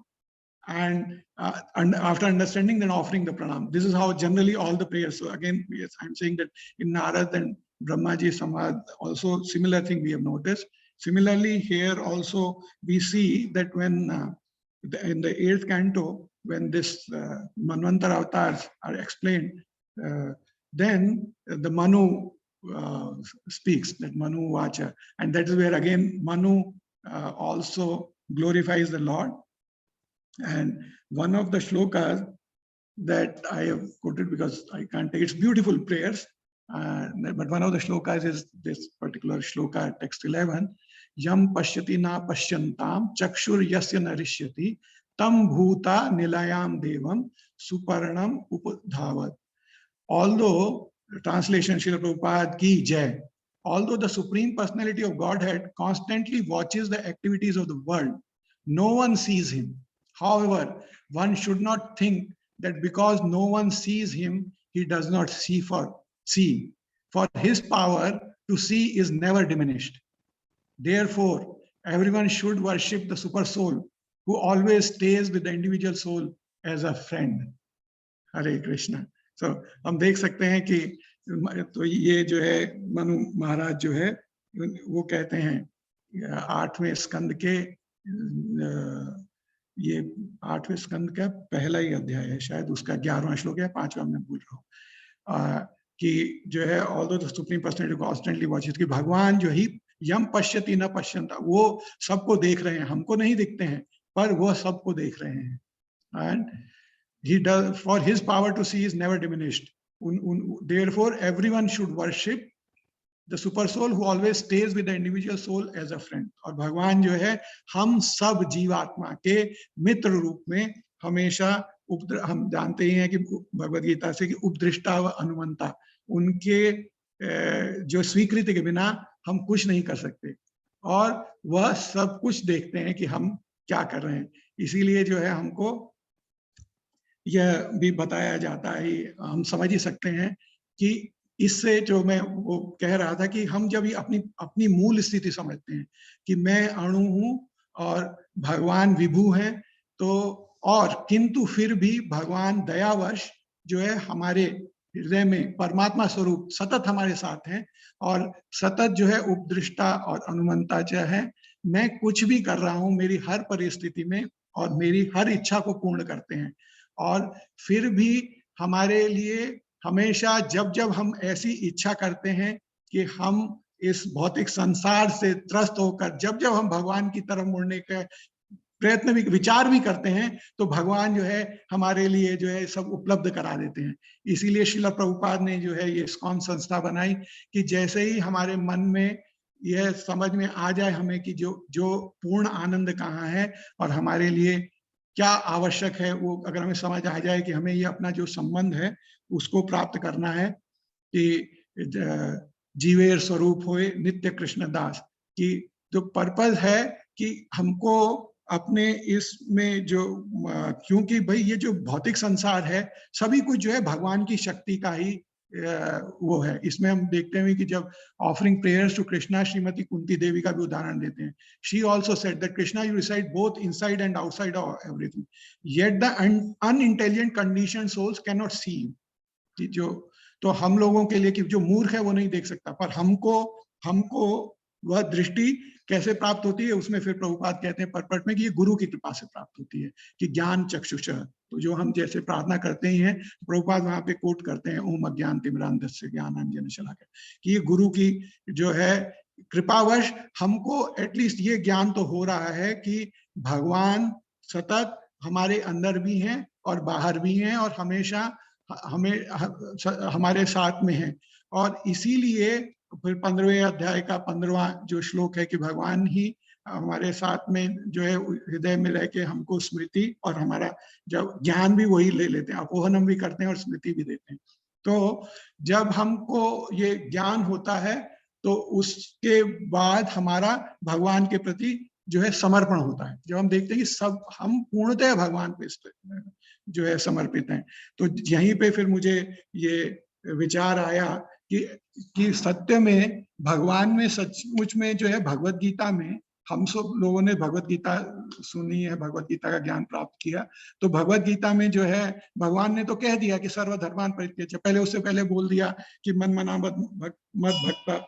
and after understanding, then offering the pranam. This is how generally all the prayers. So again, yes, I'm saying that in Narad and Brahmaji Samvad, also similar thing we have noticed. Similarly, here also we see that when in the 8th canto, when this Manvantara avatars are explained, then the Manu speaks, that Manu Vacha, and that is where again Manu also glorifies the Lord. And one of the shlokas that I have quoted, because I can't take, it's beautiful prayers, but one of the shlokas is this particular shloka, text 11, Yam pashyati na pashyantam chakshur yasya narishyati tam bhuta nilayam devam suparnam upadhavat. Although, translation Srila Prabhupada ki jai, although the Supreme Personality of Godhead constantly watches the activities of the world, no one sees him. However, one should not think that because no one sees him, he does not see. For his power to see is never diminished. Therefore, everyone should worship the super soul who always stays with the individual soul as a friend. Hare Krishna. So हम देख सकते हैं कि तो ये जो है मनु महाराज जो है वो कहते हैं 8वें स्कंद के ये 8वें स्कंद का पहला ही अध्याय है, शायद उसका 11वां श्लोक है, 5वां मैं भूल रहा हूँ, कि जो है although the Supreme Personality constantly watches, कि भगवान जो ही यम पश्यति न पश्यन्ता, वो सबको देख रहे हैं, हमको नहीं दिखते हैं पर वो सबको देख रहे हैं. And he does, for his power to see is never diminished. Therefore, everyone should worship the super soul who always stays with the individual soul as a friend. और भगवान जो है हम सब जीवात्मा के मित्र रूप में हमेशा हम जानते ही हैं कि भगवद गीता से कि उपदृष्टा व अनुमंता, उनके जो स्वीकृति के बिना हम कुछ नहीं कर सकते और वह सब कुछ देखते हैं कि हम क्या कर रहे हैं. इसीलिए जो है हमको यह भी बताया जाता है, हम समझ ही सकते हैं कि इससे जो मैं वो कह रहा था कि हम जब ये अपनी मूल स्थिति समझते हैं कि मैं अणु हूं और भगवान विभु हैं, तो और किंतु फिर भी भगवान दयावश जो है हमारे हृदय में परमात्मा स्वरूप सतत हमारे साथ हैं और सतत जो है उपदृष्टा और अनुमंता जो है, मैं कुछ भी कर रहा हूं मेरी हर परिस्थिति में और मेरी हर इच्छा को पूर्ण करते हैं. और फिर भी हमारे लिए हमेशा जब जब हम ऐसी इच्छा करते हैं कि हम इस भौतिक संसार से त्रस्त होकर जब जब हम भगवान की तरफ मुड़ने का प्रयत्न भी विचार भी करते हैं, तो भगवान जो है हमारे लिए जो है सब उपलब्ध करा देते हैं. इसीलिए श्रील प्रभुपाद ने जो है ये इस्कॉन संस्था बनाई कि जैसे ही हमारे मन में यह समझ में आ जाए हमें कि जो पूर्ण आनंद कहाँ है और हमारे लिए क्या आवश्यक है, वो अगर हमें समझ आ जाए कि हमें ये अपना जो संबंध है उसको प्राप्त करना है, कि जीवेर स्वरूप होए नित्य कृष्ण दास, कि जो पर्पस है कि हमको अपने इसमें जो क्योंकि भाई ये जो भौतिक संसार है सभी कुछ जो है भगवान की शक्ति का ही वो है. इसमें हम देखते हैं कि जब offering prayers to Krishna, Shrimati Kunti Devi का भी उदाहरण देते हैं. She also said that Krishna you reside both inside and outside of everything, yet the unintelligent condition souls can not see you. जो तो हम लोगों के लिए कि जो मूर्ख है वो नहीं देख सकता, पर हमको वह दृष्टि कैसे प्राप्त होती है, उसमें फिर प्रभुपाद कहते हैं परपट में कि ये गुरु की कृपा से प्राप्त होती है, कि ज्ञान चक्षुष. तो जो हम जैसे प्रार्थना करते ही हैं, प्रभुपाद वहां पे कोट करते हैं ओम अज्ञान तिमिरांधस्य ज्ञानांजन शलाकया, कि ये गुरु की जो है कृपावश हमको एटलीस्ट ये ज्ञान तो हो रहा है कि भगवान सतत हमारे अंदर भी हैं और बाहर भी हैं और हमेशा हमारे साथ में हैं. और इसीलिए फिर 15वें अध्याय का 15वां जो श्लोक है कि भगवान ही हमारे साथ में जो है हृदय में रह के हमको स्मृति और हमारा जब ज्ञान भी वही ले लेते हैं, अपोहनम भी करते हैं और स्मृति भी देते हैं. तो जब हमको ये ज्ञान होता है तो उसके बाद हमारा भगवान के प्रति जो है समर्पण होता है. जब हम देखते हैं कि सब हम पूर्णतः भगवान पे जो है समर्पित हैं, तो यहीं पे फिर मुझे ये विचार आया कि कि सत्य में भगवान में सचमुच में जो है भगवत गीता में, हम सब लोगों ने भगवत गीता सुनी है, भगवत गीता का ज्ञान प्राप्त किया, तो भगवत गीता में जो है भगवान ने तो कह दिया कि सर्वधर्मान परित्यज्य, पहले उससे पहले बोल दिया कि मन मना मत भक्ता,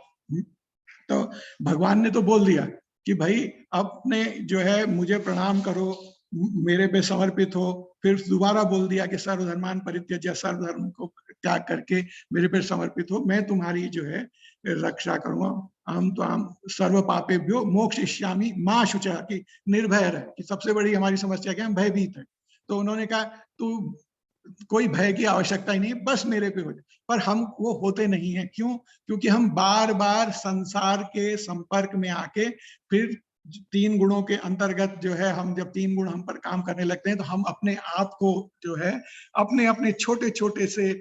तो भगवान ने तो बोल दिया कि भाई अपने जो है मुझे प्रणाम करो, मेरे पे समर्पित हो, फिर दोबारा बोल दिया कि सर्वधर्मान परित्यज्य, सर्वधर्म को त्याग करके मेरे पे समर्पित हो, मैं तुम्हारी जो है रक्षा करूंगा, हम तो हम सर्व पापेभ्यो मोक्षयिष्यामि मां शुचः, कि निर्भय रहे, कि सबसे बड़ी हमारी समस्या क्या है, हम भयभीत है। तो उन्होंने कहा तू कोई भय की आवश्यकता ही नहीं, बस मेरे पे हो जाए, पर हम वो होते नहीं है, क्यों? क्योंकि हम बार बार संसार के संपर्क में आके फिर 3 गुणों के अंतर्गत जो है, हम जब 3 गुण हम पर काम करने लगते हैं तो हम अपने आप को जो है अपने अपने छोटे छोटे से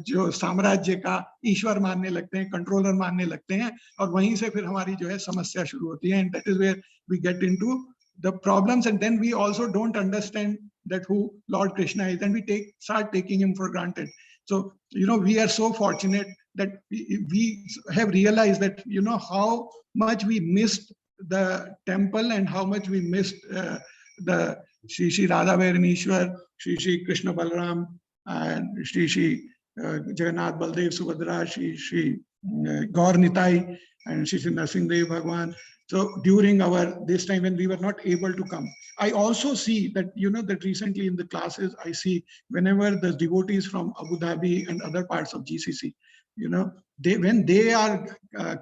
जो साम्राज्य का ईश्वर मानने लगते हैं, कंट्रोलर मानने लगते हैं, और वहीं से फिर हमारी जो है समस्या शुरू होती है, and that is where we get into the problems, and then we also don't understand that who Lord Krishna is, and we start taking him for granted. So we are so fortunate that we have realized that how much we missed the temple and how much we missed the Shri Radha Vairnishwar, Shri Krishna Balram, and Shri Jagannath Baldev Subhadra, Shri Gaur Nitai, and Shri Narsingh Dev Bhagwan. So during this time when we were not able to come, I also see that that recently in the classes I see whenever the devotees from Abu Dhabi and other parts of GCC, when they are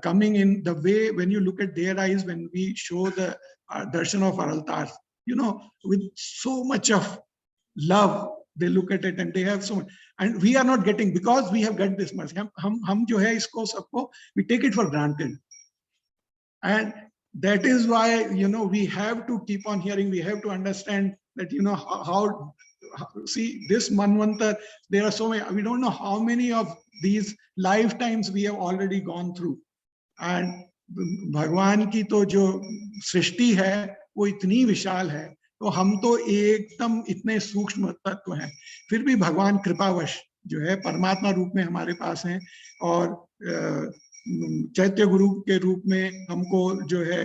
coming in, the way when you look at their eyes when we show the darshan of our altars, with so much of love they look at it, and they have so much, and we are not getting, because we have got this much. Hum jo hai isko sabko, we take it for granted, and that is why we have to keep on hearing, we have to understand that how see this manvantar, there are so many, we don't know how many of these lifetimes we have already gone through, and भगवान की तो जो सृष्टि है वो इतनी विशाल है, तो हम तो एकदम इतने सूक्ष्म तत्व हैं, फिर भी भगवान कृपावश जो है परमात्मा रूप में हमारे पास हैं, और चैत्य गुरु के रूप में हमको जो है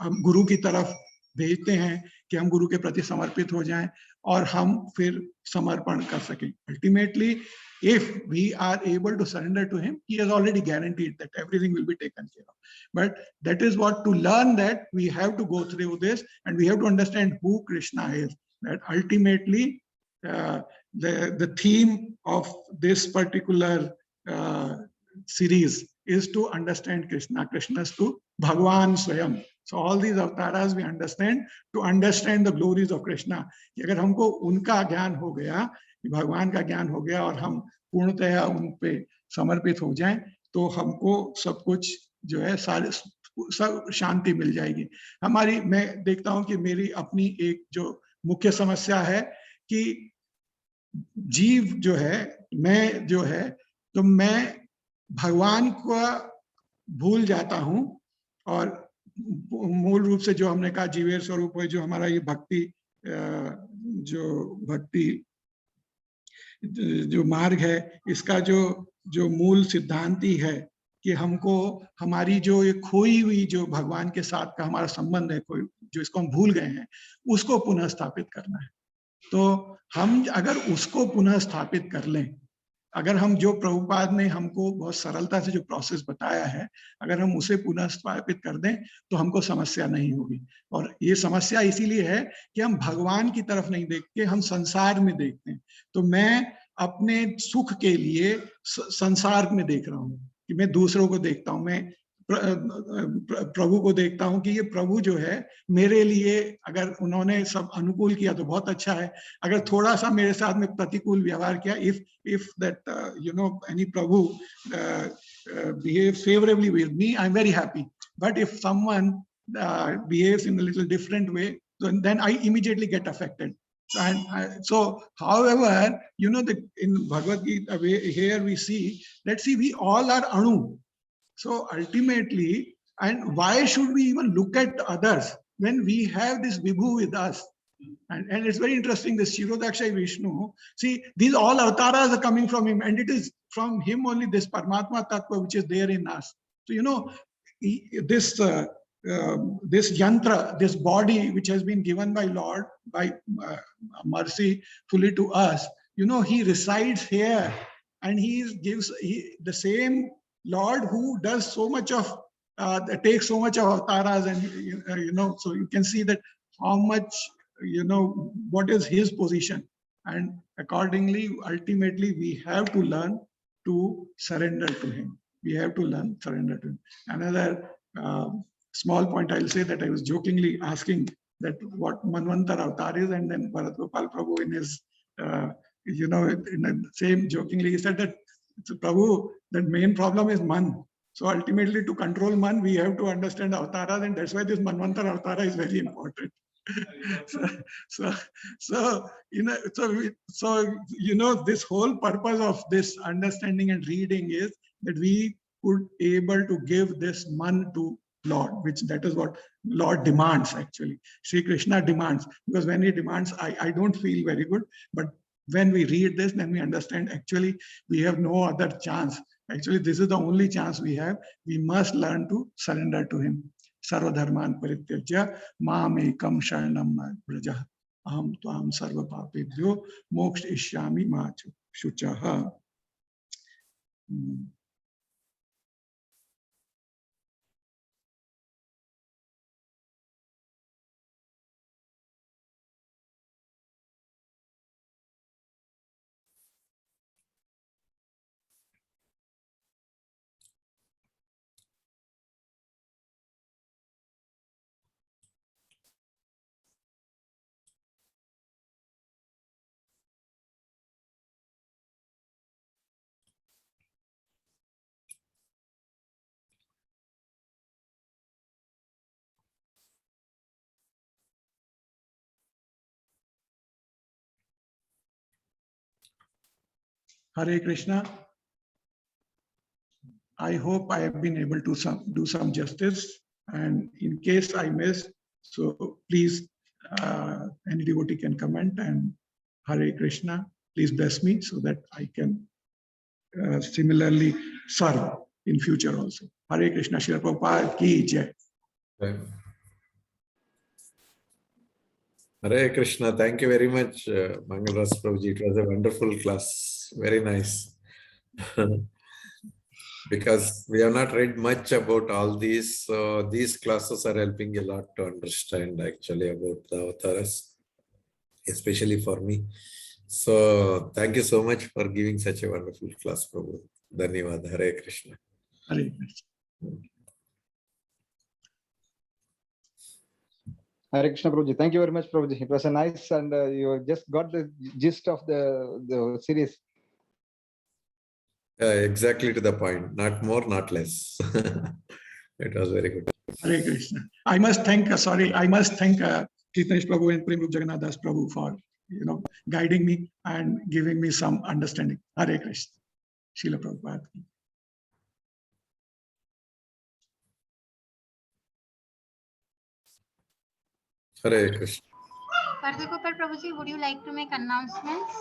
हम गुरु की तरफ भेजते हैं कि हम गुरु के प्रति समर्पित हो जाएं और हम फिर समर्पण कर सकें. Ultimately, if we are able to surrender to him, he has already guaranteed that everything will be taken care of. But that is what, to learn that, we have to go through this, and we have to understand who Krishna is. That ultimately the theme of this particular series is to understand Krishna. Krishna is to Bhagwan Swayam. So all these avatars we understand to understand the glories of Krishna. अगर हमको उनका ज्ञान हो गया, भगवान का ज्ञान हो गया, और हम पूर्णतः उन पे समर्पित हो जाएं, तो हमको सब कुछ जो है सारे सब शांति मिल जाएगी. हमारी, मैं देखता हूं कि मेरी अपनी एक जो मुख्य समस्या है कि जीव जो है, मैं जो है, तो मैं भगवान को भूल जाता हूं, और मूल रूप से जो हमने कहा जीवेर स्वरूप है, जो हमारा ये भक्ति जो मार्ग है, इसका जो मूल सिद्धांती है कि हमको हमारी जो ये खोई हुई जो भगवान के साथ का हमारा संबंध है, कोई जो इसको हम भूल गए हैं, उसको पुनः स्थापित करना है. तो हम अगर उसको पुनः स्थापित कर लें, अगर हम जो प्रभुपाद ने हमको बहुत सरलता से जो प्रोसेस बताया है, अगर हम उसे पुनः स्थापित कर दें, तो हमको समस्या नहीं होगी. और ये समस्या इसीलिए है कि हम भगवान की तरफ नहीं देखते, हम संसार में देखते हैं. तो मैं अपने सुख के लिए संसार में देख रहा हूँ, कि मैं दूसरों को देखता हूँ, मैं प्रभु को देखता हूं कि ये प्रभु जो है मेरे लिए, अगर उन्होंने सब अनुकूल किया तो बहुत अच्छा है, अगर थोड़ा सा मेरे साथ में प्रतिकूल व्यवहार किया, if that any Prabhu behaves favorably with me, I'm very happy. But if someone behaves in a little different way, then I immediately get affected. And so, however, in Bhagavad Gita, here we see, let's see, we all are Anu. So ultimately, and why should we even look at others when we have this Vibhu with us? And it's very interesting, this Shirodaksha Vishnu. See, these all avatars are coming from him, and it is from him only this Paramatma Tattva which is there in us. So, you know, this this yantra, this body which has been given by Lord, by mercy fully to us, you know, he resides here, and he gives the same Lord who does so much of, takes so much of avatars, and you know, so you can see that how much, you know, what is his position, and accordingly, ultimately, we have to learn to surrender to him. We have to learn surrender to him. Another small point I'll say, that I was jokingly asking that what Manvantar avatar is, and then Bharat Gopal Prabhu in his, you know, in the same jokingly, he said that, Prabhu, the main problem is man. So ultimately, to control man, we have to understand avatara, and that's why this Manvantar avatara is very important. so you know, so you know, this whole purpose of this understanding and reading is that we could able to give this man to Lord, which that is what Lord demands actually. Sri Krishna demands, because when he demands, I don't feel very good, but when we read this, then we understand actually we have no other chance. Actually, this is the only chance we have. We must learn to surrender to him. Sarva dharman parityajya mam ekam sharanam brajah aham tvam sarva papebhyo moksha ishyami ma shuchaha. Hare Krishna. I hope I have been able to do some justice, and in case I miss, so please, any devotee can comment, and Hare Krishna, please bless me so that I can similarly serve in future also. Hare Krishna, Srila Prabhupada ki jai. Hare Krishna. Thank you very much, Mangalas Prabhuji. It was a wonderful class. Very nice. Because we have not read much about all these, so these classes are helping a lot to understand actually about the avatars, especially for me. So thank you so much for giving such a wonderful class, Prabhu. Dhanyavad. Hare Krishna. Hare Krishna. Hare Krishna, Prabhuji. Thank you very much, Prabhuji. It was a nice, and you just got the gist of the series. Exactly to the point. Not more, not less. It was very good. Hare Krishna. I must thank Chaitanya Prabhu and Prem Rup Jagannath Das Prabhu for, you know, guiding me and giving me some understanding. Hare Krishna. Srila Prabhupada. Hare Krishna. Parthakopal Prabhuji, would you like to make announcements?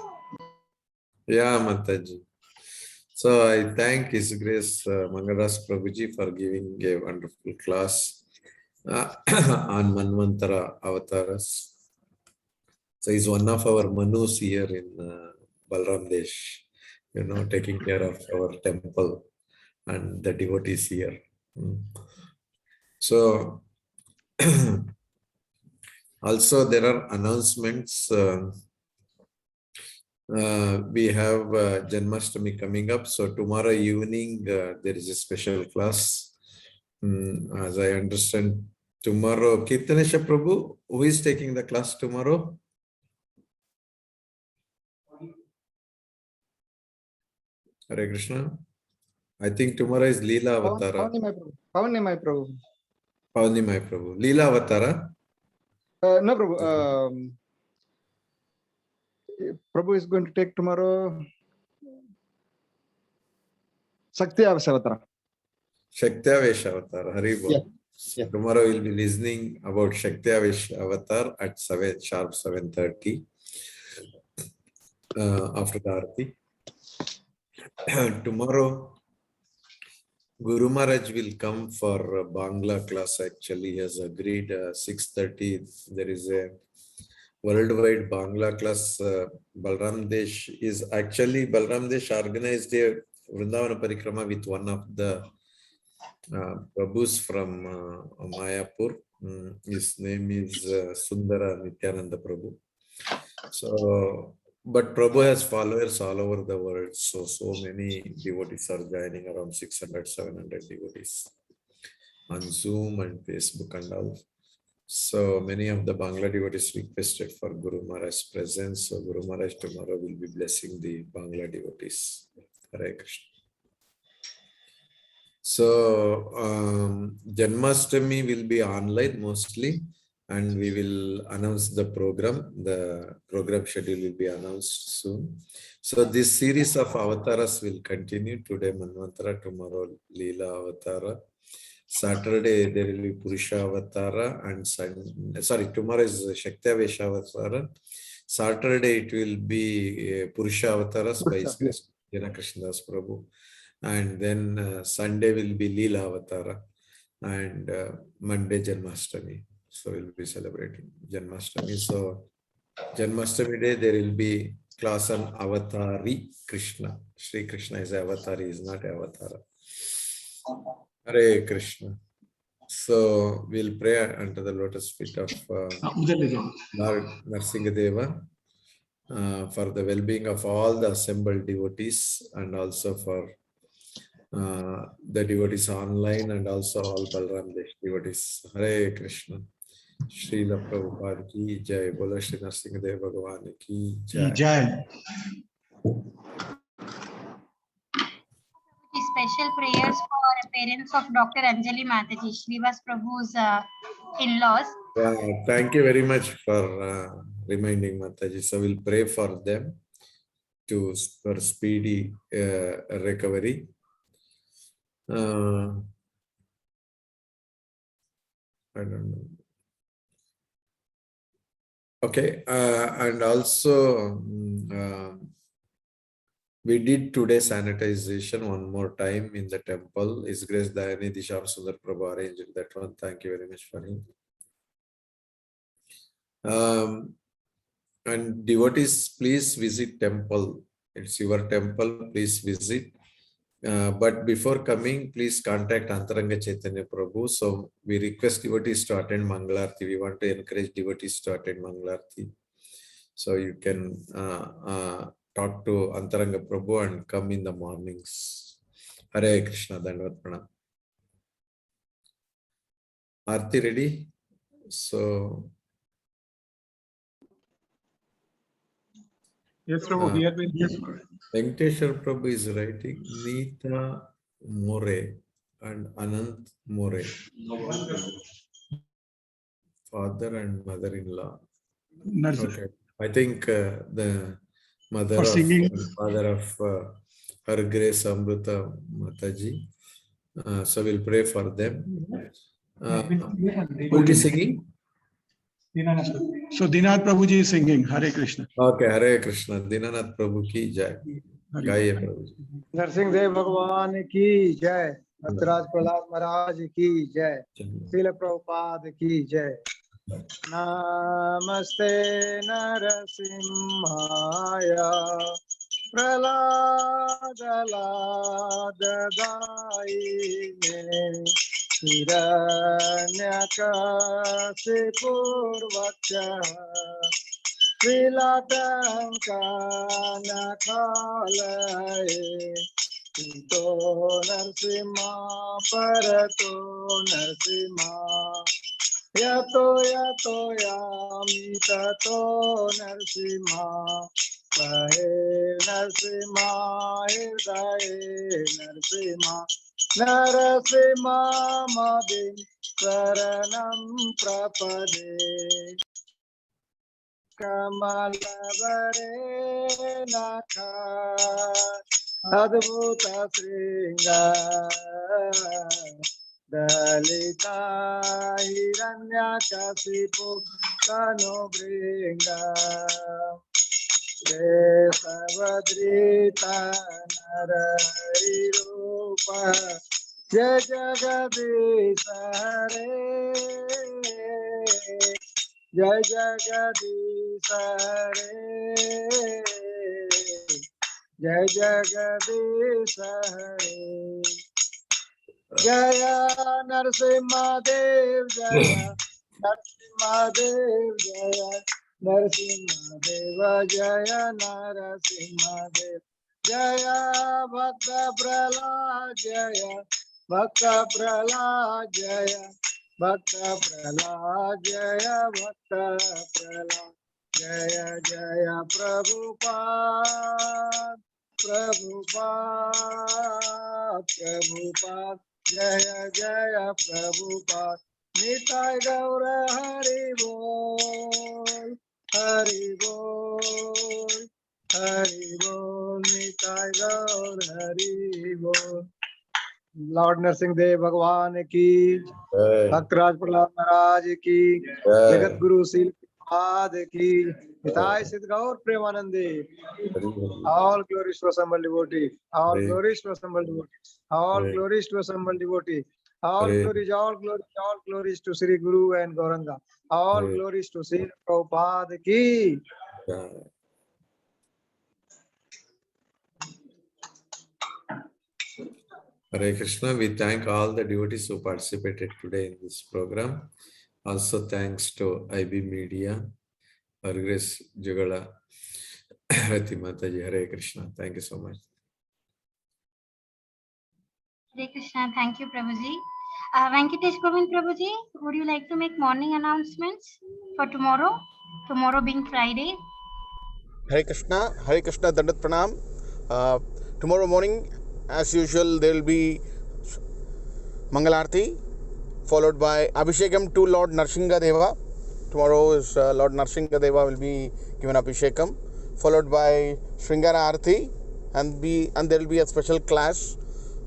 Yeah, Mataji. So I thank His Grace Mangalas Prabhuji for giving a wonderful class on Manvantara avatars. So he's one of our Manus here in Balram Desh, you know, taking care of our temple and the devotees here. So also there are announcements. We have Janmashtami coming up. So tomorrow evening, there is a special class. As I understand, tomorrow, Kirtanesha Prabhu, who is taking the class tomorrow? Hare Krishna. I think tomorrow is Leela Avatara. Pavanimai Prabhu. Pavanimai Prabhu. Leela Avatara? No, Prabhu. Prabhu is going to take tomorrow Shakti Avatara. Shakti Avatara. Hari Bol. Yeah. So tomorrow we'll be listening about Shakti Avesh Avatar at 7:30 after the Aarti. Tomorrow, Guru Maharaj will come for Bangla class. Actually, he has agreed 6:30. There is a worldwide Bangla class. Balram Desh organized a Vrindavana Parikrama with one of the Prabhus from Mayapur. His name is Sundara Nityananda Prabhu. So, but Prabhu has followers all over the world. So many devotees are joining, around 600, 700 devotees on Zoom and Facebook and all. So many of the Bangla devotees requested for Guru Maharaj's presence. So Guru Maharaj tomorrow will be blessing the Bangla devotees. Hare Krishna. So Janmashtami will be online mostly, and we will announce the program. The program schedule will be announced soon. So this series of avatars will continue. Today Manvantara, tomorrow Leela Avatara. Saturday there will be Purusha Avatara, and tomorrow is Shakti Avesh Avatara. Saturday it will be Purusha Avataras by Jana Krishnadas Prabhu. And then Sunday will be Leela Avatara, and Monday Janmashtami. So we'll be celebrating Janmashtami. So Janmashtami day there will be class on Avatari Krishna. Sri Krishna is Avatari, is not Avatara. Hare Krishna. So we'll pray under the lotus feet of Lord Narsingadeva for the well-being of all the assembled devotees, and also for the devotees online, and also all Balram Desh devotees. Hare Krishna. Srila Prabhupada ki jai. Bolo Shri Narsingadev Bhagavan ki jai. Jai. Special prayers for parents of Dr. Anjali Mataji, Srivas Prabhu's in-laws. Yeah, thank you very much for reminding Mataji. So we'll pray for them for speedy recovery. I don't know. Okay, and also we did today sanitization one more time in the temple. His Grace Dayani Disham Sundar Prabhu arranged that one. Thank you very much for him. And devotees, please visit temple. It's your temple, please visit. But before coming, please contact Antaranga Chaitanya Prabhu. So we request devotees to attend Mangalarti. We want to encourage devotees to attend Mangalarti. So you can talk to Antaranga Prabhu and come in the mornings. Hare Krishna. Dandavat Pranam. Aarti ready? So Yes, Prabhu, we are with you. Venkateshwar Prabhu is writing Neeta More and Anant More, father and mother-in-law. Okay, I think the mother and father of Her Grace Amruta Mataji. So we'll pray for them. Who will be singing? So Dinanath Prabhuji is singing Hare Krishna. Okay, Hare Krishna. Dinanath Prabhu ki jai. Gaiye Prabhuji. Narsingadev Bhagavan ki jai. Bhattaraj Prahlad Maharaj ki jai. Srila Prabhupada ki jai. Namaste Narasimhaya Praladadadaine Hiranyakasipurvacha Vilatankanakalaye Ito Narsimha Parato Narsimha Yato yami tato Narsimha Pahe Narsimha Hirdaye Narsimha Narasimha Madin Saranam Prapade Kamalavare Nakha Adbhuta Sringa Dalita Hiranyakashipu तनु भृंगा देशवद्रीता नरहरिरूप जय जगदीश हरे जय जगदीश हरे जय जगदीश हरे जय नरसिंहदेव जय नरसिंहदेव जय नरसिंहदेव जय नरसिंहदेव जय भक्त प्रहलाद जय भक्त प्रहलाद जय भक्त प्रहलाद जय भक्त प्रहलाद जय जय प्रभुपाद प्रभुपाद प्रभुपाद जय जय प्रभुपाद निताय गौर हरि बोल हरि बोल हरि बोल निताय गौर हरि बोल। लॉर्ड नरसिंह देव भगवान की, भक्तराज प्रहलाद महाराज की, जगत गुरु शील प्रभुपाद की, निताय सिद्ध गौर प्रेमानंदे। All glories to assembled devotee. All glories to assembled devotee. All glories to assembled devotee. All glories to Sri Guru and Gauranga. All glories to Sri Prabhupada ki. Hare Krishna, we thank all the devotees who participated today in this program. Also thanks to IB Media, Her Grace Jugala, Rati Mataji. Hare Krishna. Thank you so much. Hare Krishna. Thank you, Prabhuji. Venkatesh Govind Prabhuji, would you like to make morning announcements for tomorrow? Tomorrow being Friday. Hare Krishna, Dandat Pranam. Tomorrow morning, as usual, there will be Mangalarti, followed by Abhishekam to Lord Narsingha Deva. Tomorrow is Lord Narsingha Deva will be given Abhishekam, followed by Sringara Arati, and there will be a special class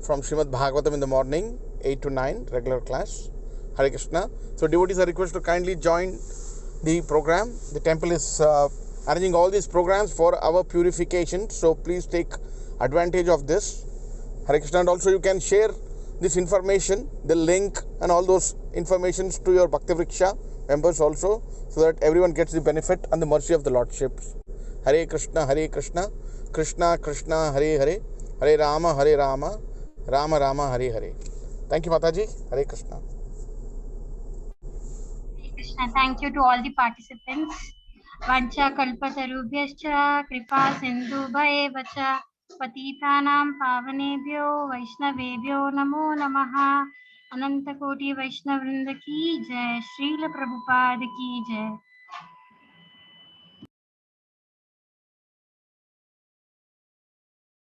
from Srimad Bhagavatam in the morning, 8 to 9, regular class. Hare Krishna. So devotees are requested to kindly join the program. The temple is arranging all these programs for our purification, so please take advantage of this. Hare Krishna. And also you can share this information, the link and all those informations to your Bhakti Vriksha members also, so that everyone gets the benefit and the mercy of the Lordships. Hare Krishna, Krishna Krishna, Hare Hare, Hare Rama, Rama Rama, Hare Hare. Thank you, Mataji. Hare Krishna. Hare Krishna. Thank you to all the participants. Vancha kalpatarubhyascha kripa sindhu bhayevacha patitanam pavanebhyo vaishnavebhyo namo namaha. Ananta Koti Vaishnavrinda ki jai. Srila Prabhupada ki jai.